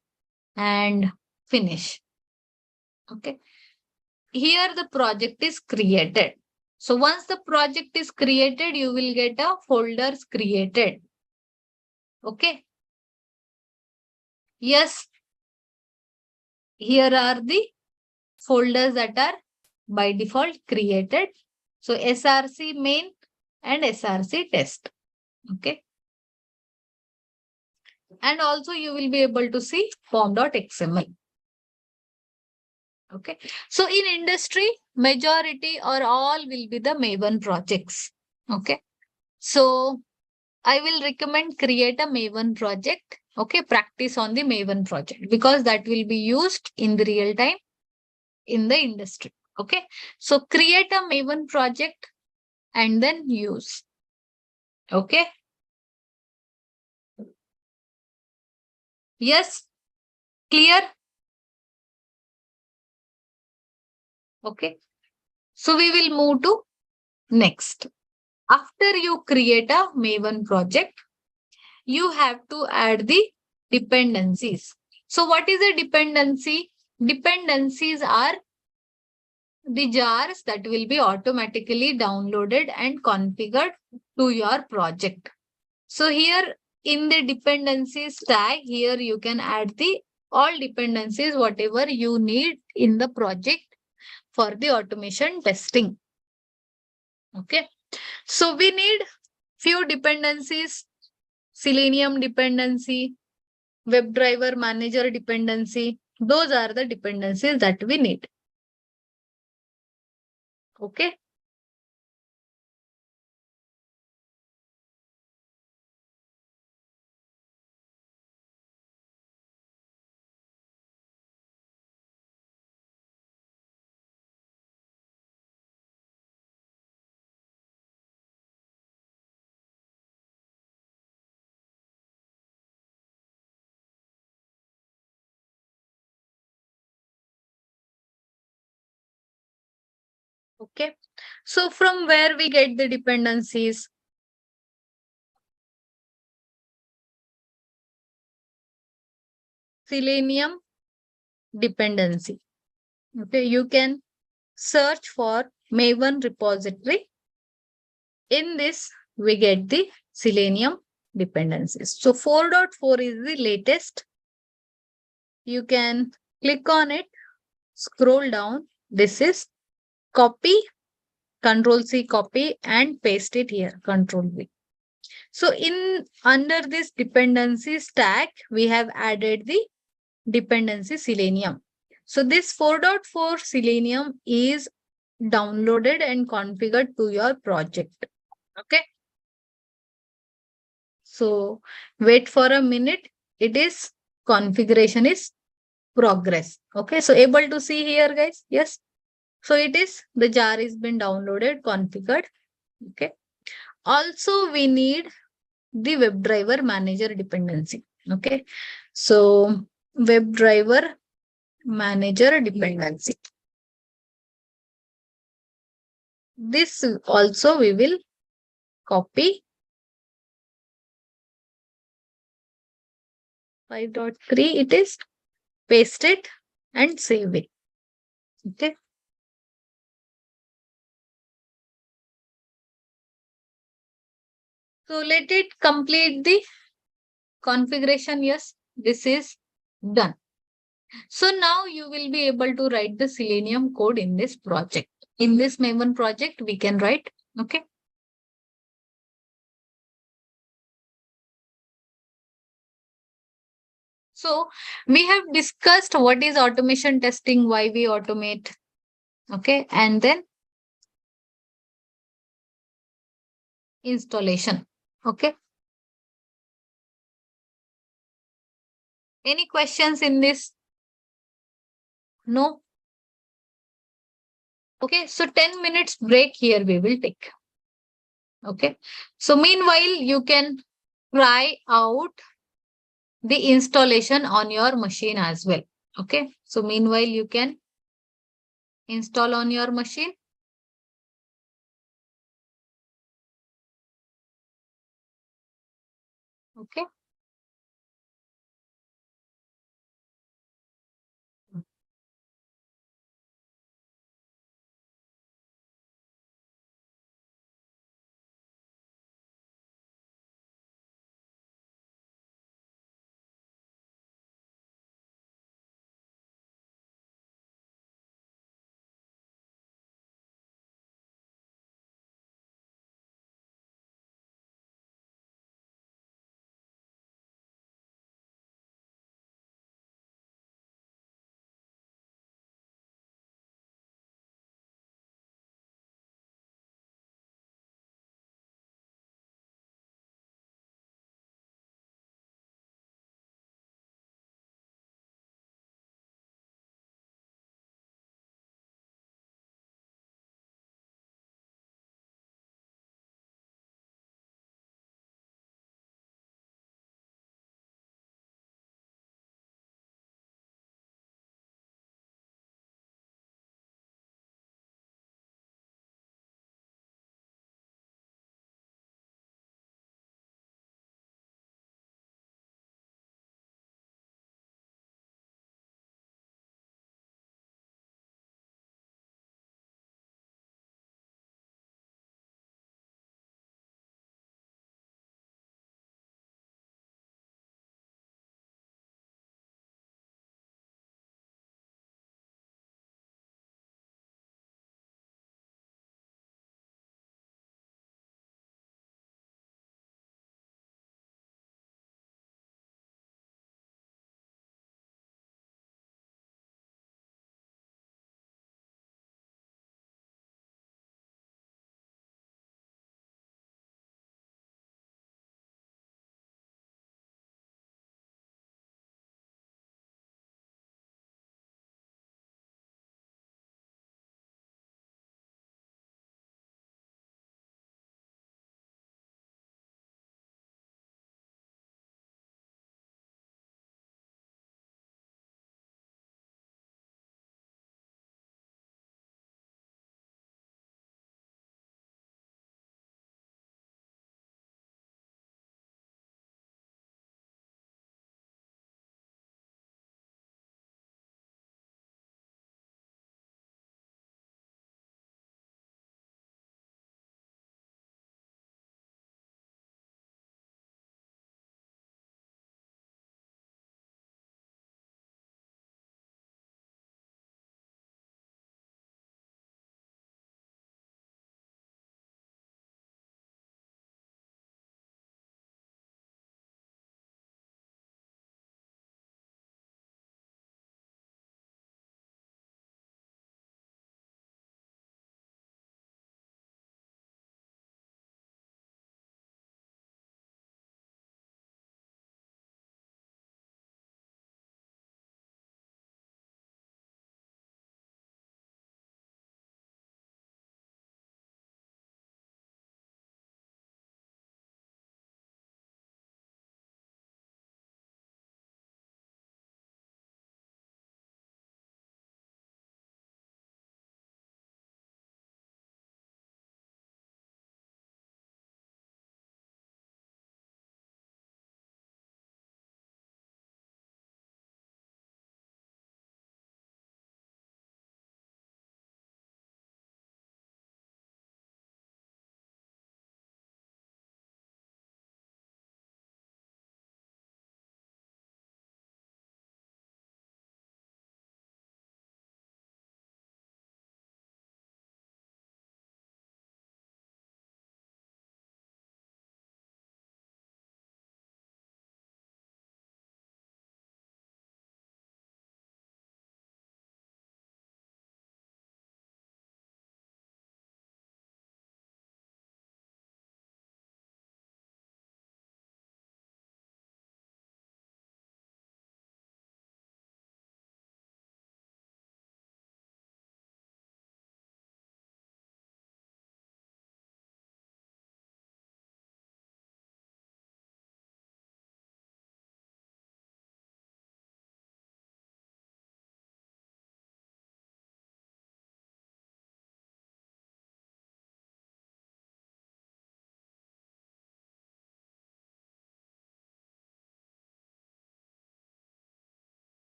and finish. Okay, here the project is created. So once the project is created, you will get a folders created. Okay. Yes, here are the folders that are by default created. So SRC main and SRC test. Okay. And also you will be able to see form.xml. Okay. So in industry, majority or all will be the Maven projects. Okay. So I will recommend create a Maven project. Okay. Practice on the Maven project because that will be used in the real time in the industry. Okay. So create a Maven project and then use. Okay. Yes. Clear? Okay. So we will move to next. After you create a Maven project, you have to add the dependencies. So what is a dependency? Dependencies are the jars that will be automatically downloaded and configured to your project. So here in the dependencies tag, here you can add the all dependencies, whatever you need in the project for the automation testing. Okay. So we need few dependencies, Selenium dependency, WebDriver Manager dependency. Those are the dependencies that we need. Okay. Okay. So from where we get the dependencies? Selenium dependency. Okay. You can search for Maven repository. In this, we get the Selenium dependencies. So 4.4 is the latest. You can click on it, scroll down. This is copy, Control C copy and paste it here, Control V. So in under this dependency stack, we have added the dependency Selenium. So this 4.4 Selenium is downloaded and configured to your project. Okay. So wait for a minute. It is configuration is progress. Okay. So able to see here, guys? Yes. So it is the jar is been downloaded, configured. Okay. Also, we need the WebDriver Manager dependency. Okay. So WebDriver Manager dependency. This also we will copy 5.3 it is, paste it and save it. Okay. So let it complete the configuration. Yes, this is Done. So now you will be able to write the Selenium code in this project. In this Maven project, we can write. Okay. So we have discussed what is automation testing, why we automate. Okay. And then installation. Okay. Any questions in this? No. Okay. So 10 minutes break here we will take. Okay. So meanwhile, you can try out the installation on your machine as well. Okay. So meanwhile, you can install on your machine. Okay.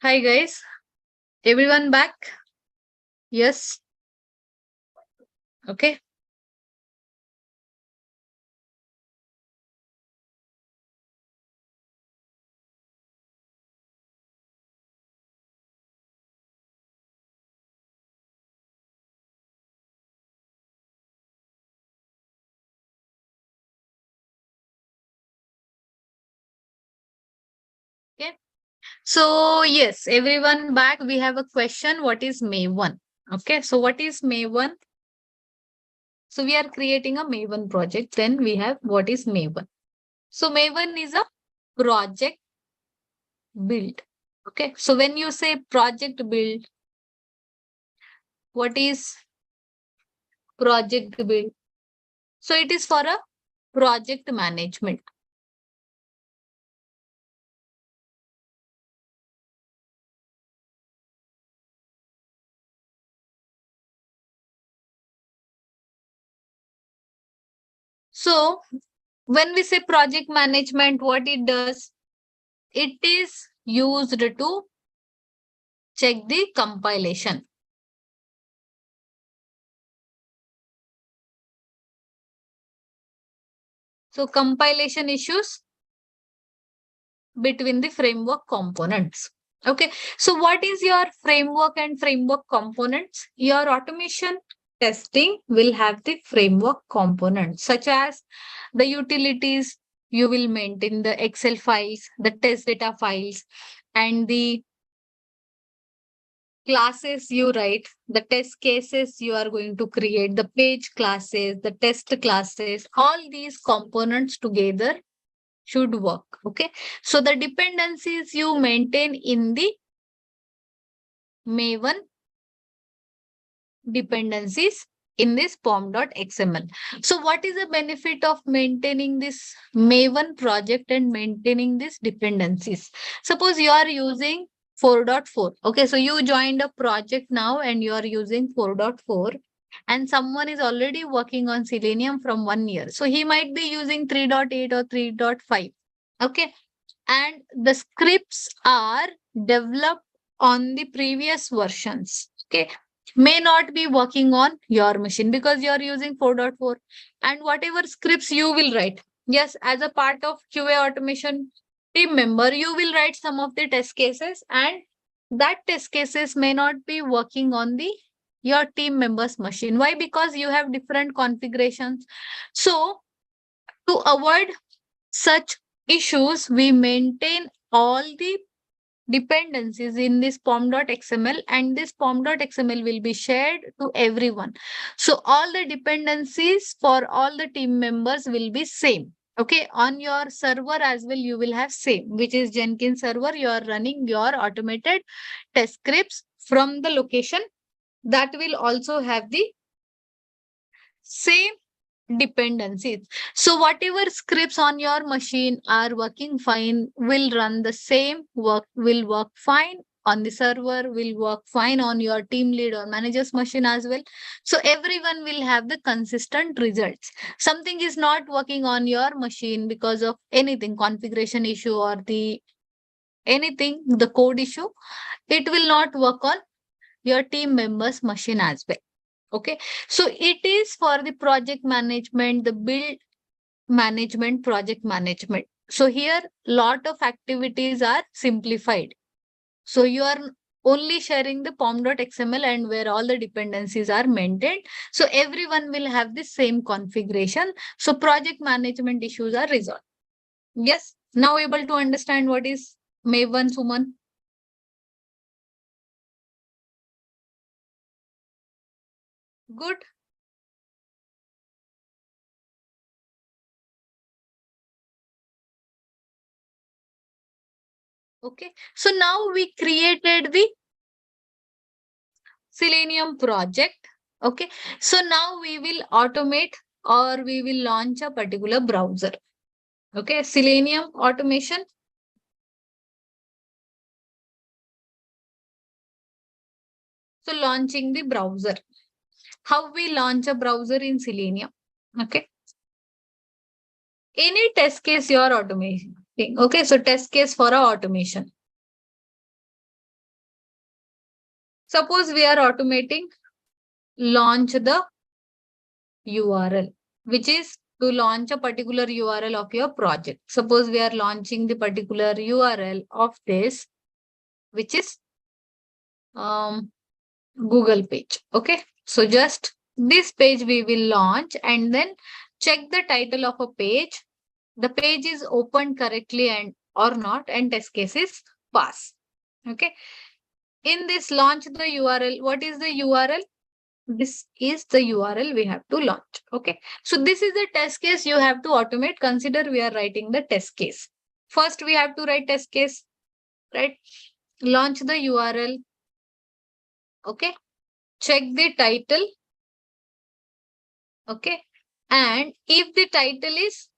Hi guys, everyone back? Yes, okay. Okay. So yes, everyone back. We have a question. What is Maven? Okay. So what is Maven? So we are creating a Maven project. Then we have what is Maven. So Maven is a project build. Okay. So when you say project build, what is project build? So it is for a project management. So when we say project management, what it does, it is used to check the compilation. So compilation issues between the framework components. Okay. So what is your framework and framework components? Your automation testing will have the framework components such as the utilities. You will maintain the Excel files, the test data files, and the classes you write, the test cases you are going to create, the page classes, the test classes, all these components together should work. Okay. So the dependencies you maintain in the Maven dependencies in this pom.xml. So what is the benefit of maintaining this Maven project and maintaining these dependencies? Suppose you are using 4.4. Okay, so you joined a project now and you are using 4.4 and someone is already working on Selenium from 1 year. So he might be using 3.8 or 3.5. Okay, and the scripts are developed on the previous versions. Okay, may not be working on your machine because you are using 4.4, and whatever scripts you will write, yes, as a part of QA automation team member, you will write some of the test cases, and that test cases may not be working on the your team members machine. Why? Because you have different configurations. So to avoid such issues, we maintain all the dependencies in this pom.xml, and this pom.xml will be shared to everyone. So all the dependencies for all the team members will be same. Okay, on your server as well, you will have same, which is Jenkins server. You are running your automated test scripts from the location that will also have the same dependencies. So whatever scripts on your machine are working fine will run the same work, will work fine on the server, will work fine on your team lead or manager's machine as well. So everyone will have the consistent results. Something is not working on your machine because of anything, configuration issue or the anything, the code issue, it will not work on your team member's machine as well. Okay, so it is for the project management, the build management, project management. So here lot of activities are simplified. So you are only sharing the pom.xml and where all the dependencies are maintained. So everyone will have the same configuration. So project management issues are resolved. Yes, now able to understand what is Maven, Suman? Good. Okay. So now we created the Selenium project. Okay. So now we will automate or we will launch a particular browser. Okay. Selenium automation. So launching the browser. How we launch a browser in Selenium. Okay. Any test case you are automating. Okay. So test case for a automation. Suppose we are automating launch the URL, which is to launch a particular URL of your project. Suppose we are launching the particular URL of this, which is Google page. Okay. So just this page we will launch and then check the title of a page. The page is opened correctly and or not, and test case is pass. Okay. In this launch the URL, what is the URL? This is the URL we have to launch. Okay. So this is the test case you have to automate. Consider we are writing the test case. First, we have to write test case, right? Launch the URL. Okay. Check the title. Okay. And if the title is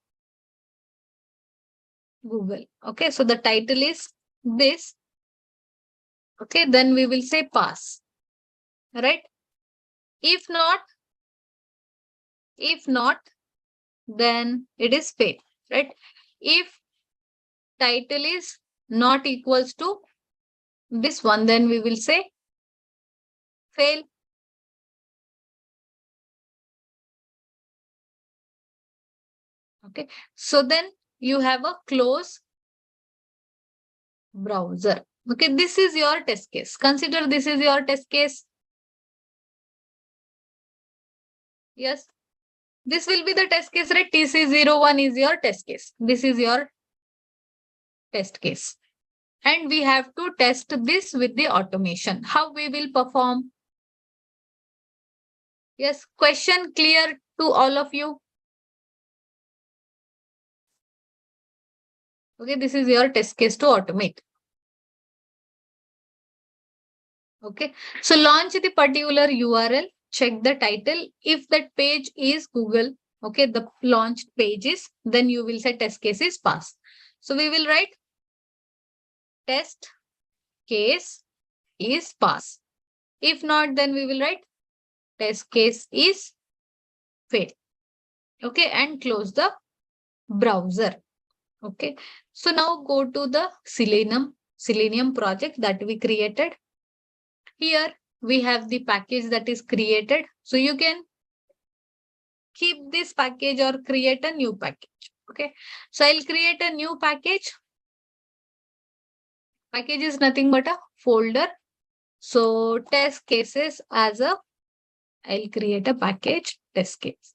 Google. Okay. So the title is this. Okay. Then we will say pass. Right. If not, then it is fail. Right. If title is not equals to this one, then we will say fail. Okay. So then you have a close browser. Okay. This is your test case. Consider this is your test case. Yes. This will be the test case, right? TC01 is your test case. This is your test case. And we have to test this with the automation. How we will perform? Yes. Question clear to all of you? Okay. This is your test case to automate. Okay. So launch the particular URL. Check the title. If that page is Google, okay, the launched page is, then you will say test case is pass. So we will write test case is pass. If not, then we will write test case is fail. Okay, and close the browser. Okay, so now go to the Selenium project that we created. Here we have the package that is created. So you can keep this package or create a new package. Okay, so I'll create a new package. Package is nothing but a folder. So test cases as a, I'll create a package test case.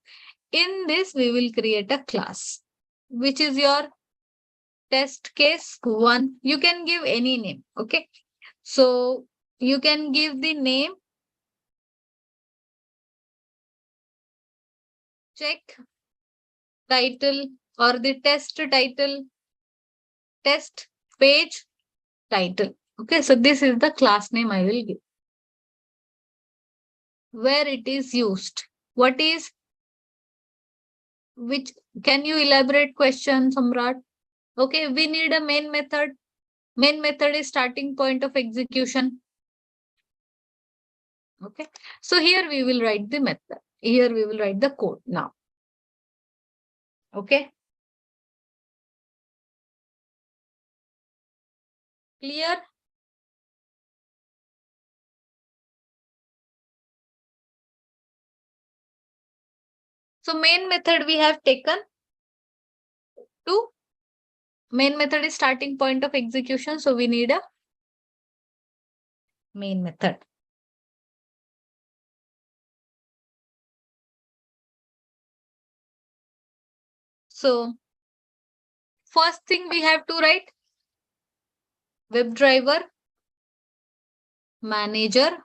In this, we will create a class, which is your test case one. You can give any name. Okay, so you can give the name check title or the test title, test page title. Okay, so this is the class name I will give. Where it is used. What is, which, can you elaborate question, Samrat? Okay, we need a main method. Main method is starting point of execution. Okay, so here we will write the method. Here we will write the code now. Okay. Clear? So main method we have taken to, main method is starting point of execution. So we need a main method. So first thing we have to write WebDriver manager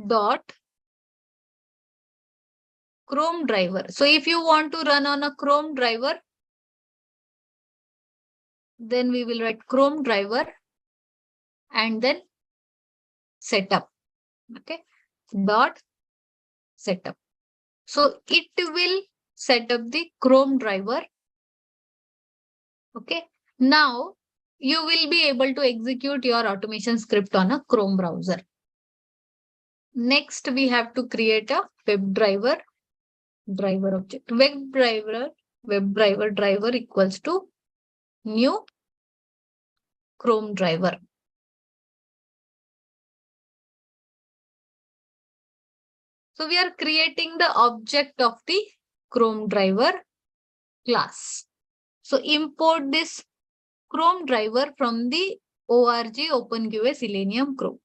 dot Chrome driver. So if you want to run on a Chrome driver, then we will write Chrome driver and then setup. Okay, dot setup. So it will set up the Chrome driver. Okay, now you will be able to execute your automation script on a Chrome browser. Next, we have to create a WebDriver driver object. WebDriver driver equals to new Chrome driver. So we are creating the object of the Chrome driver class. So import this Chrome driver from the org OpenQA Selenium Chrome.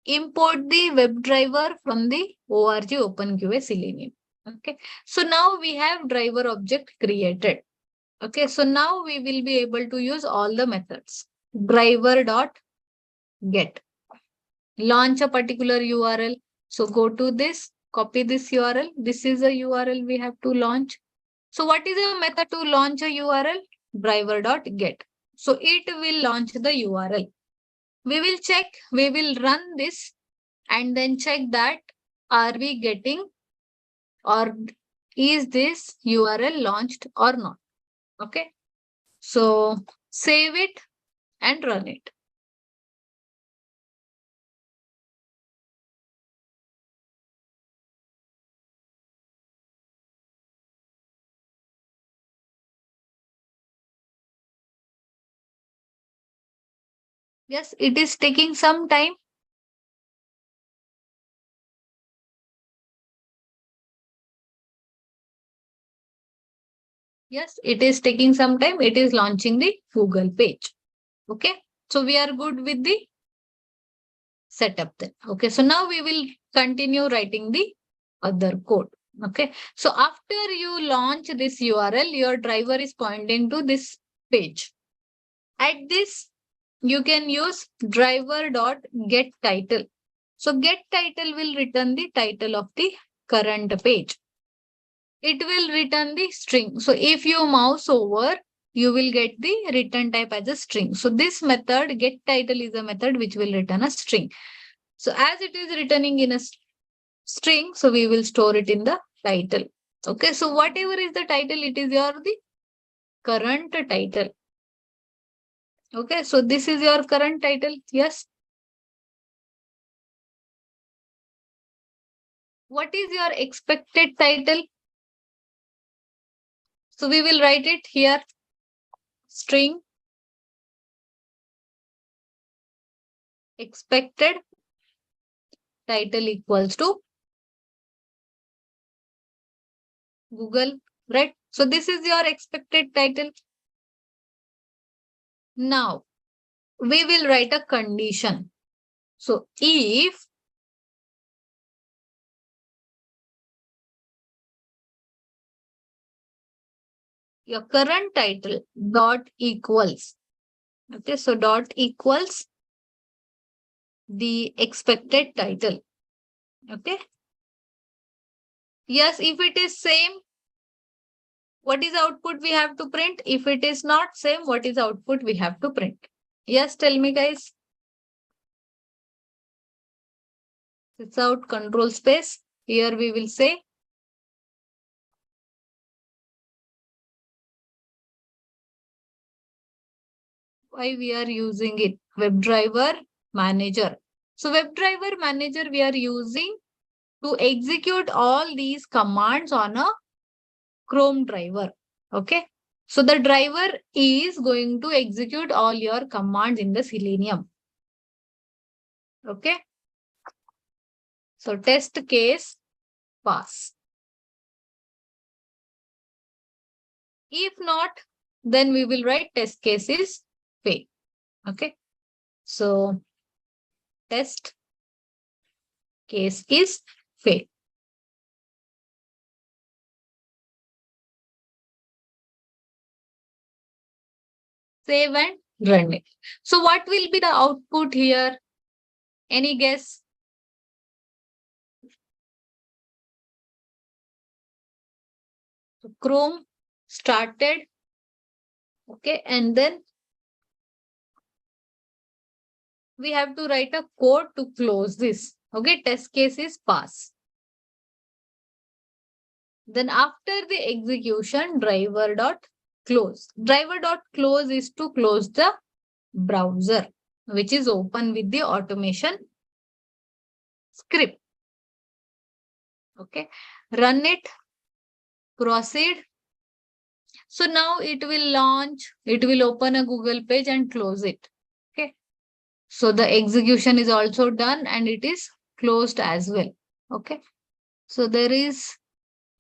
Import the WebDriver from the org OpenQA Selenium. Okay. So now we have driver object created. Okay. So now we will be able to use all the methods. Driver.get. Launch a particular URL. So go to this, copy this URL. This is a URL we have to launch. So what is a method to launch a URL? Driver.get. So it will launch the URL. We will check, we will run this and then check that are we getting or is this URL launched or not. Okay. So save it and run it. Yes, it is taking some time. Yes, it is taking some time. It is launching the Google page. Okay. So we are good with the setup then. Okay. So now we will continue writing the other code. Okay. So after you launch this URL, your driver is pointing to this page. At this, you can use driver.getTitle. So getTitle will return the title of the current page. It will return the string. So if you mouse over, you will get the return type as a string. So this method getTitle is a method which will return a string. So as it is returning in a string, so we will store it in the title. Okay, so whatever is the title, it is your the current title. Okay, so this is your current title. Yes. What is your expected title? So we will write it here. String expected title equals to Google, right? So this is your expected title. Now we will write a condition. So if your current title dot equals, okay, so dot equals the expected title. Okay. Yes, if it is same, what is output we have to print? If it is not same, what is output we have to print? Yes, tell me guys. It's out control space. Here we will say why we are using it. WebDriver manager. So WebDriver manager we are using to execute all these commands on a Chrome driver. Okay. So the driver is going to execute all your commands in the Selenium. Okay. So test case pass. If not, then we will write test case is fail. Okay. So test case is fail. Save and run it. So what will be the output here? Any guess? So Chrome started. Okay. And then we have to write a code to close this. Okay. Test case is pass. Then after the execution, driver.close. Driver.close is to close the browser, which is open with the automation script. Okay. Run it. Proceed. So now it will launch. It will open a Google page and close it. Okay. So the execution is also done and it is closed as well. Okay. So there is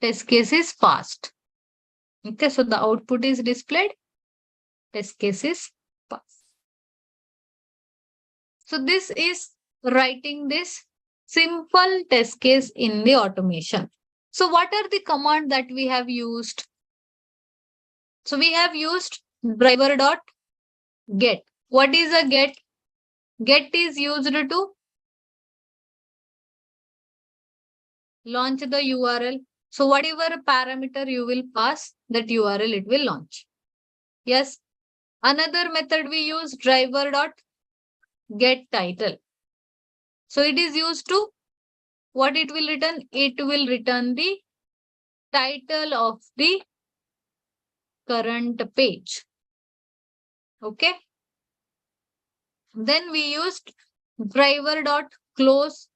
test case is passed. Okay, so the output is displayed, test case is passed. So this is writing this simple test case in the automation. So what are the commands that we have used? So we have used driver dot get. What is a get? Get is used to launch the URL. So whatever parameter you will pass, that URL it will launch. Yes. Another method we use driver dot get title. So it is used to what it will return? It will return the title of the current page. Okay. Then we used driver dot close.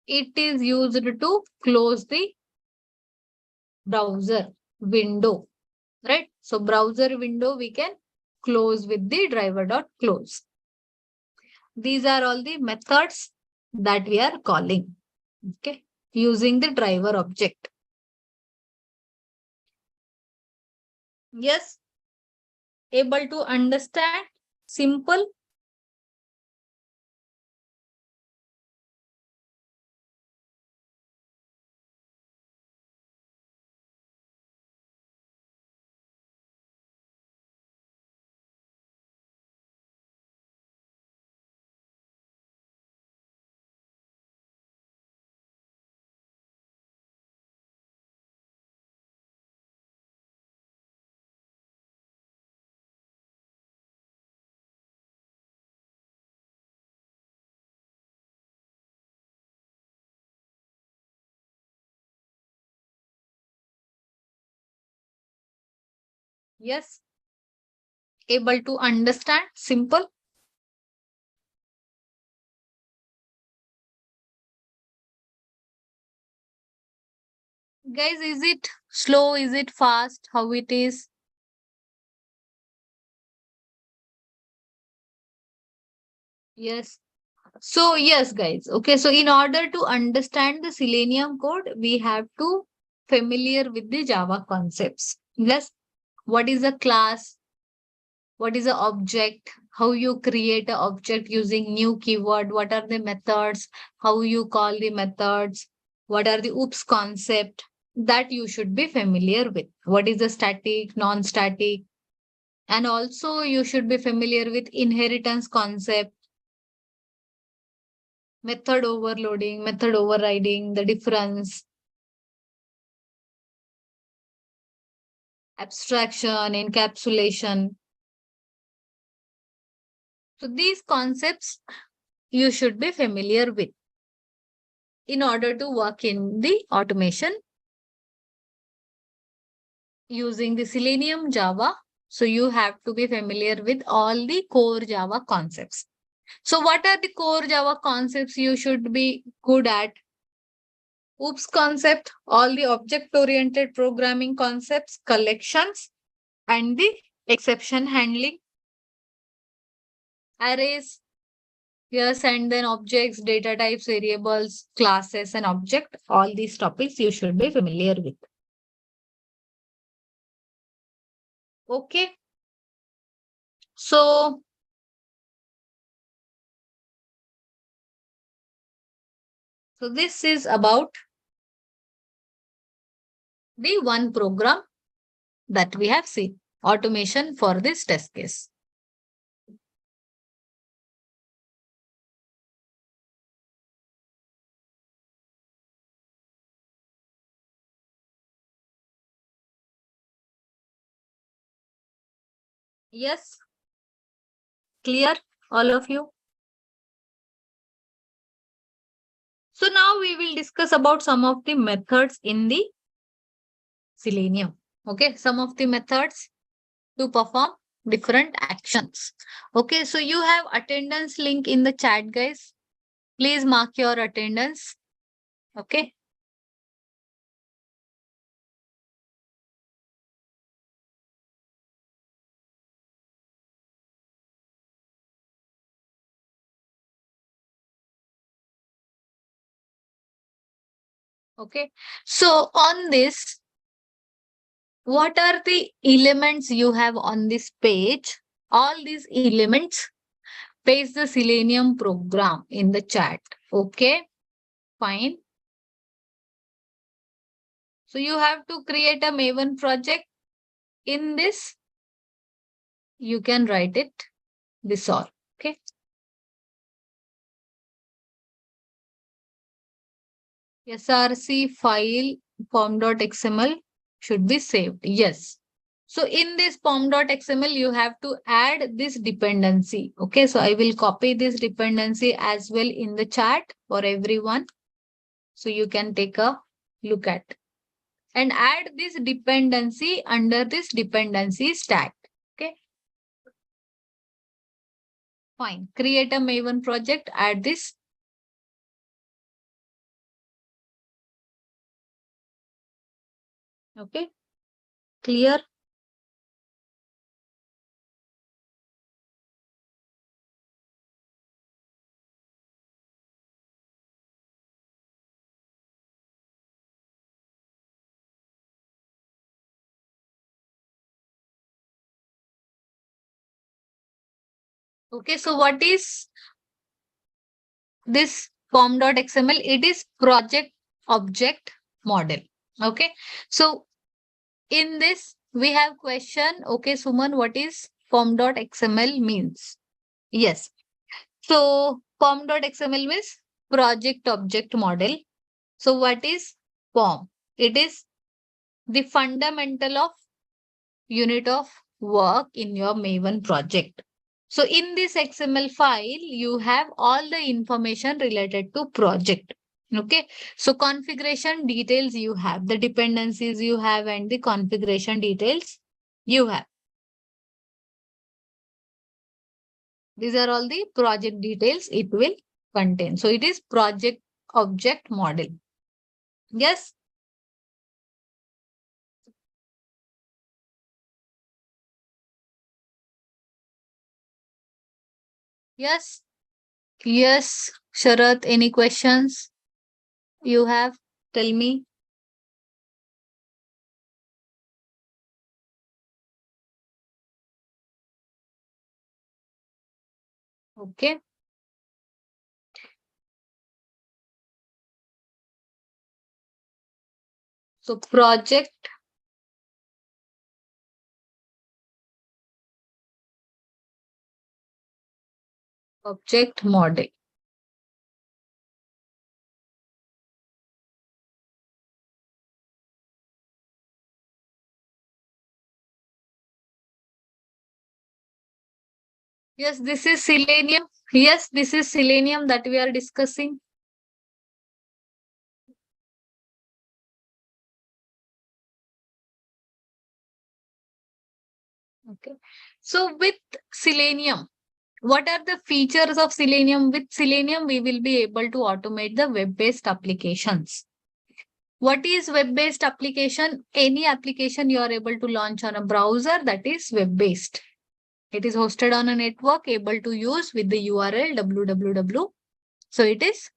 It is used to close the browser window, right? So browser window we can close with the driver dot close. These are all the methods that we are calling, okay, using the driver object. Yes, able to understand? Simple? Yes, able to understand? Simple? Guys, is it slow? Is it fast? How it is? Yes. So yes, guys. Okay. So in order to understand the Selenium code, we have to familiar with the Java concepts. Yes. What is a class? What is an object? How you create an object using new keyword? What are the methods? How you call the methods? What are the oops concept? That you should be familiar with. What is the static, non-static? And also you should be familiar with inheritance concept, method overloading, method overriding, the difference, abstraction, encapsulation. So these concepts you should be familiar with in order to work in the automation using the Selenium Java. So you have to be familiar with all the core Java concepts. So what are the core Java concepts you should be good at? OOPS concept, all the object-oriented programming concepts, collections, and the exception handling, arrays, yes, and then objects, data types, variables, classes, and object. All these topics you should be familiar with. Okay. So this is about the one program that we have seen, automation for this test case. Yes, clear, all of you? So now we will discuss about some of the methods in the Selenium. Okay, some of the methods to perform different actions. Okay, so you have attendance link in the chat, guys. Please mark your attendance. Okay. Okay. So on this, what are the elements you have on this page? All these elements, paste the Selenium program in the chat. Okay. Fine. So you have to create a Maven project. In this, you can write it this all. Okay. SRC file form.xml should be saved. Yes. So in this form.xml, you have to add this dependency. Okay. So I will copy this dependency as well in the chat for everyone. So you can take a look at and add this dependency under this dependency stack. Okay. Fine. Create a Maven project, add this. Okay. Clear? Okay. So what is this form.xml? It is project object model. Okay. So in this, we have question. Okay, Suman, what is form.xml means? Yes. So form.xml means project object model. So what is form? It is the fundamental of unit of work in your Maven project. So in this XML file, you have all the information related to project. Okay. So configuration details you have, the dependencies you have, and the configuration details you have. These are all the project details it will contain. So it is project object model. Yes. Yes. Yes. Sharath, any questions you have? Tell me. Okay. So project object model. Yes, this is Selenium. Yes, this is Selenium that we are discussing. Okay. So with Selenium, what are the features of Selenium? With Selenium, we will be able to automate the web-based applications. What is web-based application? Any application you are able to launch on a browser that is web-based. It is hosted on a network, able to use with the URL www. So it is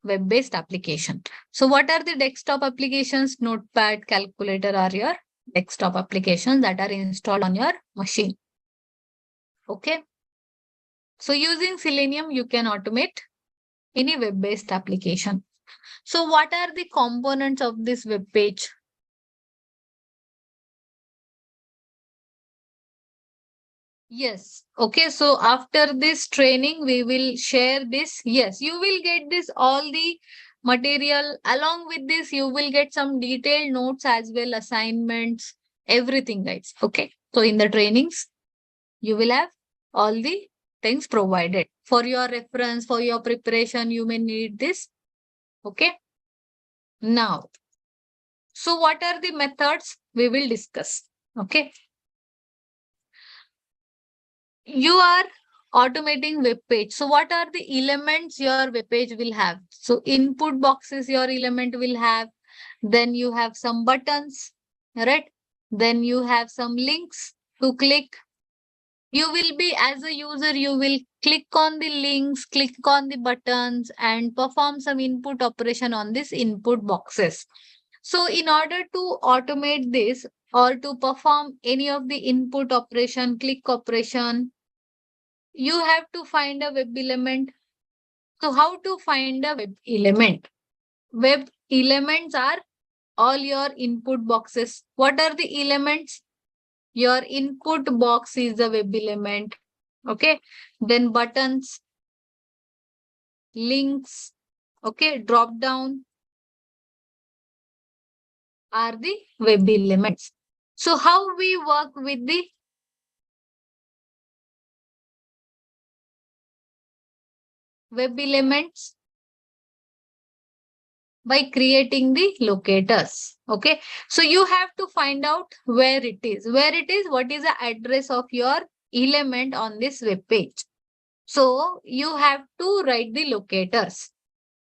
web-based application. So what are the desktop applications? Notepad, calculator are your desktop applications that are installed on your machine. Okay. So using Selenium, you can automate any web-based application. So what are the components of this web page? Yes. Okay. So after this training, we will share this. Yes, you will get this all the material. Along with this, you will get some detailed notes as well, assignments, everything, guys. Okay. So in the trainings, you will have all the things provided. For your reference, for your preparation, you may need this. Okay. Now, so what are the methods we will discuss? Okay. You are automating web page. So what are the elements your web page will have? So input boxes your element will have. Then you have some buttons, right? Then you have some links to click. You will be, as a user, you will click on the links, click on the buttons and perform some input operation on these input boxes. So in order to automate this or to perform any of the input operation, click operation, you have to find a web element. So how to find a web element? Web elements are all your input boxes. What are the elements? Your input box is the web element. Okay. Then buttons, links, okay, drop down are the web elements. So how we work with the web elements? By creating the locators. Okay. So you have to find out where it is. Where it is, what is the address of your element on this web page. So you have to write the locators.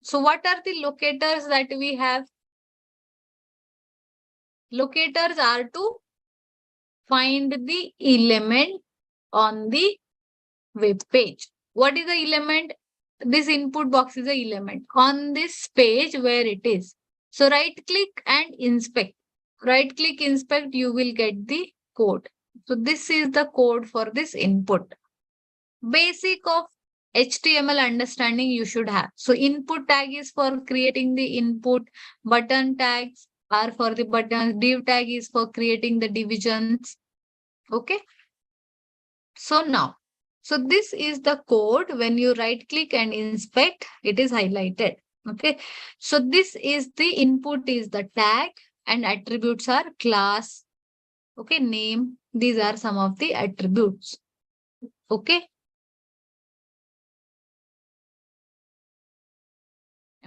So what are the locators that we have? Locators are to find the element on the web page. What is the element? This input box is the element on this page where it is. So right click and inspect. Right click, inspect, you will get the code. So this is the code for this input. Basic of HTML understanding you should have. So input tag is for creating the input. Button tags are for the buttons. Div tag is for creating the divisions. Okay. So now, so this is the code. When you right click and inspect, it is highlighted. Okay. So this is the input is the tag and attributes are class. Okay. Name. These are some of the attributes. Okay.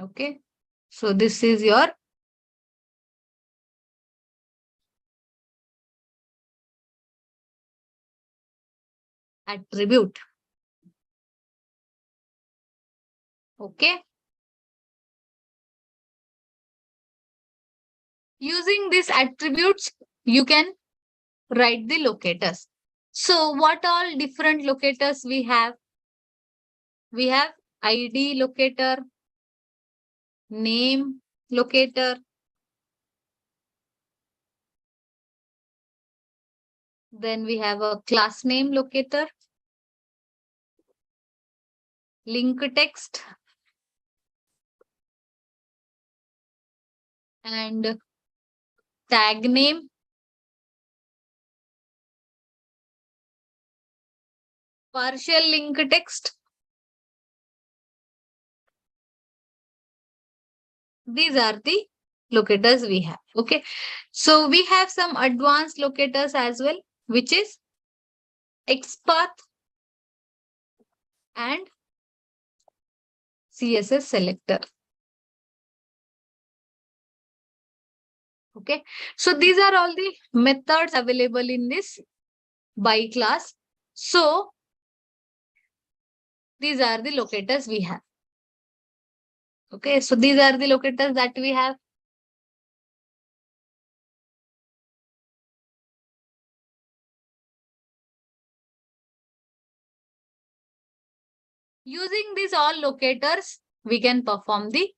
Okay. So this is your attribute. Okay. Using these attributes, you can write the locators. So what all different locators we have? We have ID locator, name locator, then we have a class name locator, link text, and tag name, partial link text. These are the locators we have. Okay. So we have some advanced locators as well, which is XPath and CSS selector. Okay. So these are all the methods available in this by class. So these are the locators we have. Okay. So these are the locators that we have. Using these all locators, we can perform the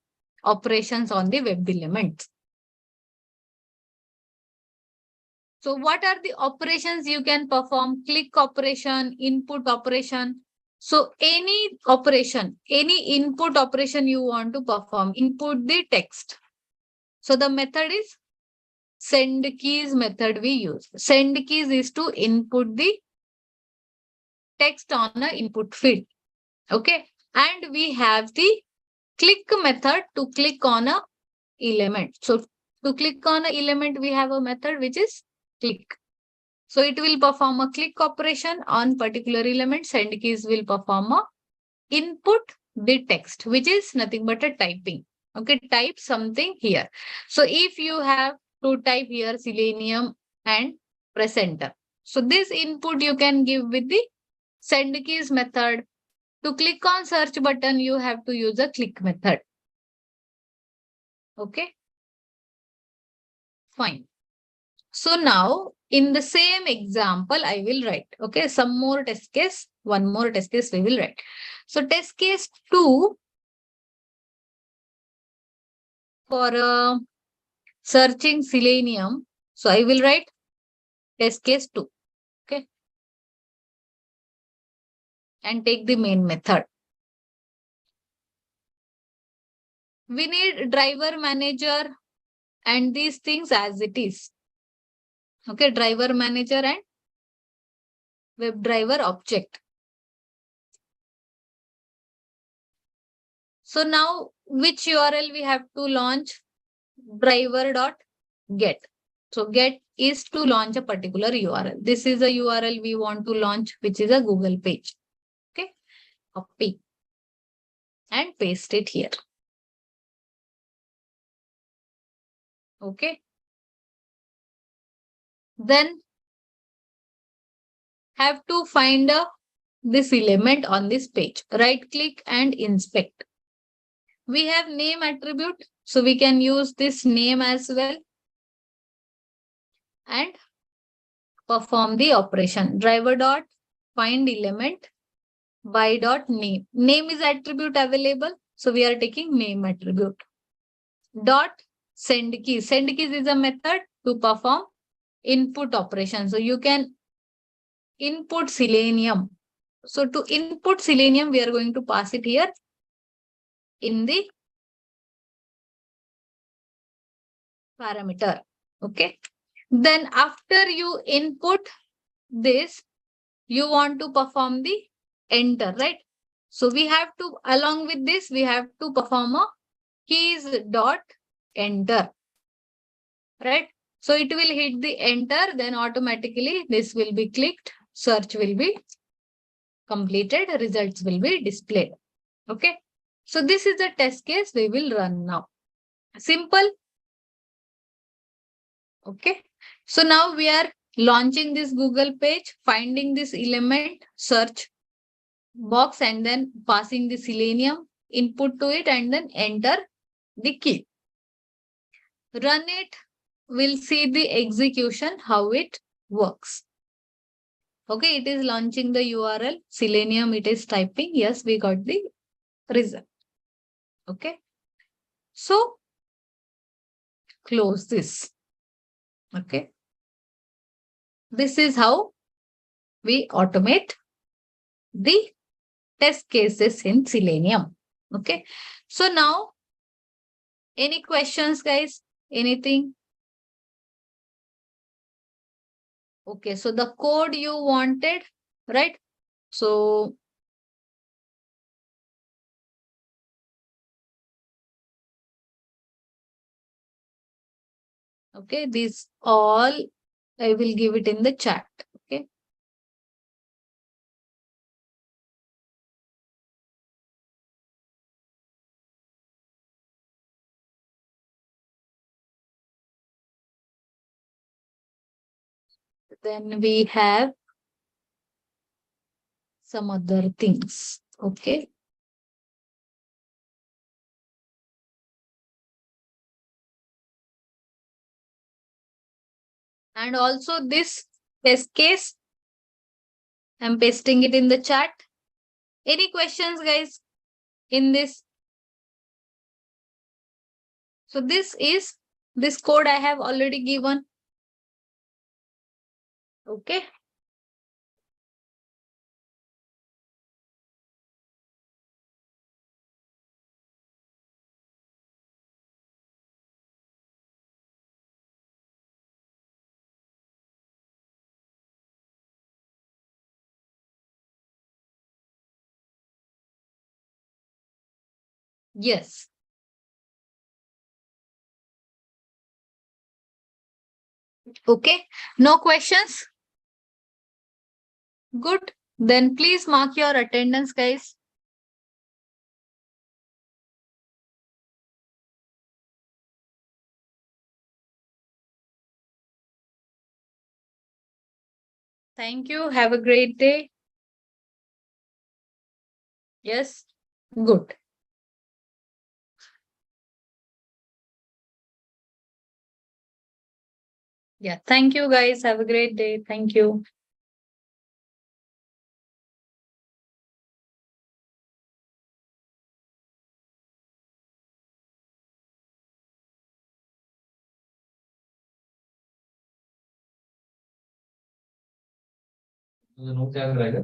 operations on the web elements. So what are the operations you can perform? Click operation, input operation. So any operation, any input operation you want to perform, input the text. So the method is send keys method we use. Send keys is to input the text on an input field. Okay. And we have the click method to click on a element. So to click on an element, we have a method which is click. So it will perform a click operation on particular element. Send keys will perform a input the text, which is nothing but a typing. Okay, type something here. So if you have to type here Selenium and press enter. So this input you can give with the send keys method. To click on search button, you have to use a click method. Okay. Fine. So now in the same example, I will write, okay, some more test case, one more test case we will write. So test case 2 for searching Selenium. So I will write test case 2, okay, and take the main method. We need driver manager and these things as it is. Okay, driver manager and WebDriver object. So now which URL we have to launch? Driver.get. So get is to launch a particular URL. This is a URL we want to launch, which is a Google page. Okay, copy and paste it here. Okay. Then have to find this element on this page. Right click and inspect. We have name attribute, so we can use this name as well and perform the operation. Driver dot find element by dot name. Name is attribute available, so we are taking name attribute. Dot send keys. Send keys is a method to perform input operation. So you can input Selenium. So to input Selenium, we are going to pass it here in the parameter. Okay. Then after you input this, you want to perform the enter, right? So we have to, along with this, we have to perform a keys dot enter, right? So it will hit the enter, then automatically this will be clicked, search will be completed, results will be displayed. Okay. So this is the test case we will run now. Simple. Okay. So now we are launching this Google page, finding this element, search box, and then passing the Selenium input to it and then enter the key. Run it. We'll see the execution, how it works. Okay, it is launching the URL. Selenium, it is typing. Yes, we got the result. Okay. So close this. Okay. This is how we automate the test cases in Selenium. Okay. So now, any questions, guys? Anything? Okay. So the code you wanted, right? So okay, these all I will give it in the chat. Okay. Then we have some other things. Okay. And also this test case, I'm pasting it in the chat. Any questions, guys, in this? So this code I have already given. Okay. Yes. Okay. No questions? Good. Then please mark your attendance, guys. Thank you. Have a great day. Yes. Good. Yeah. Thank you, guys. Have a great day. Thank you. Note क्या रहेगा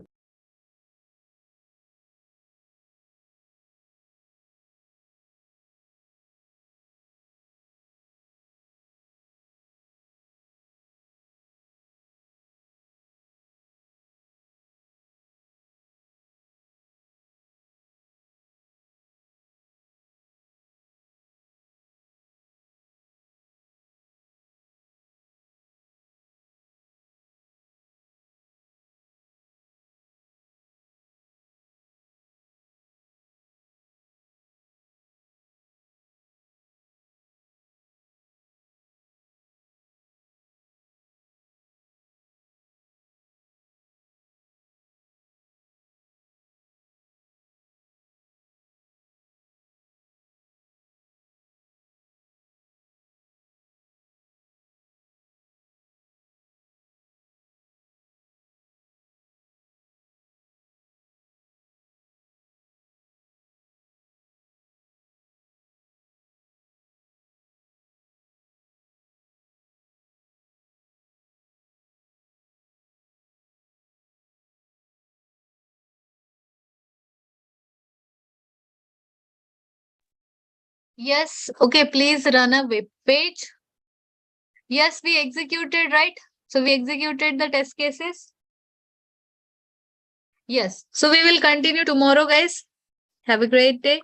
Yes. Okay. Please run a web page. Yes, we executed, right? So we executed the test cases. Yes. So we will continue tomorrow, guys. Have a great day.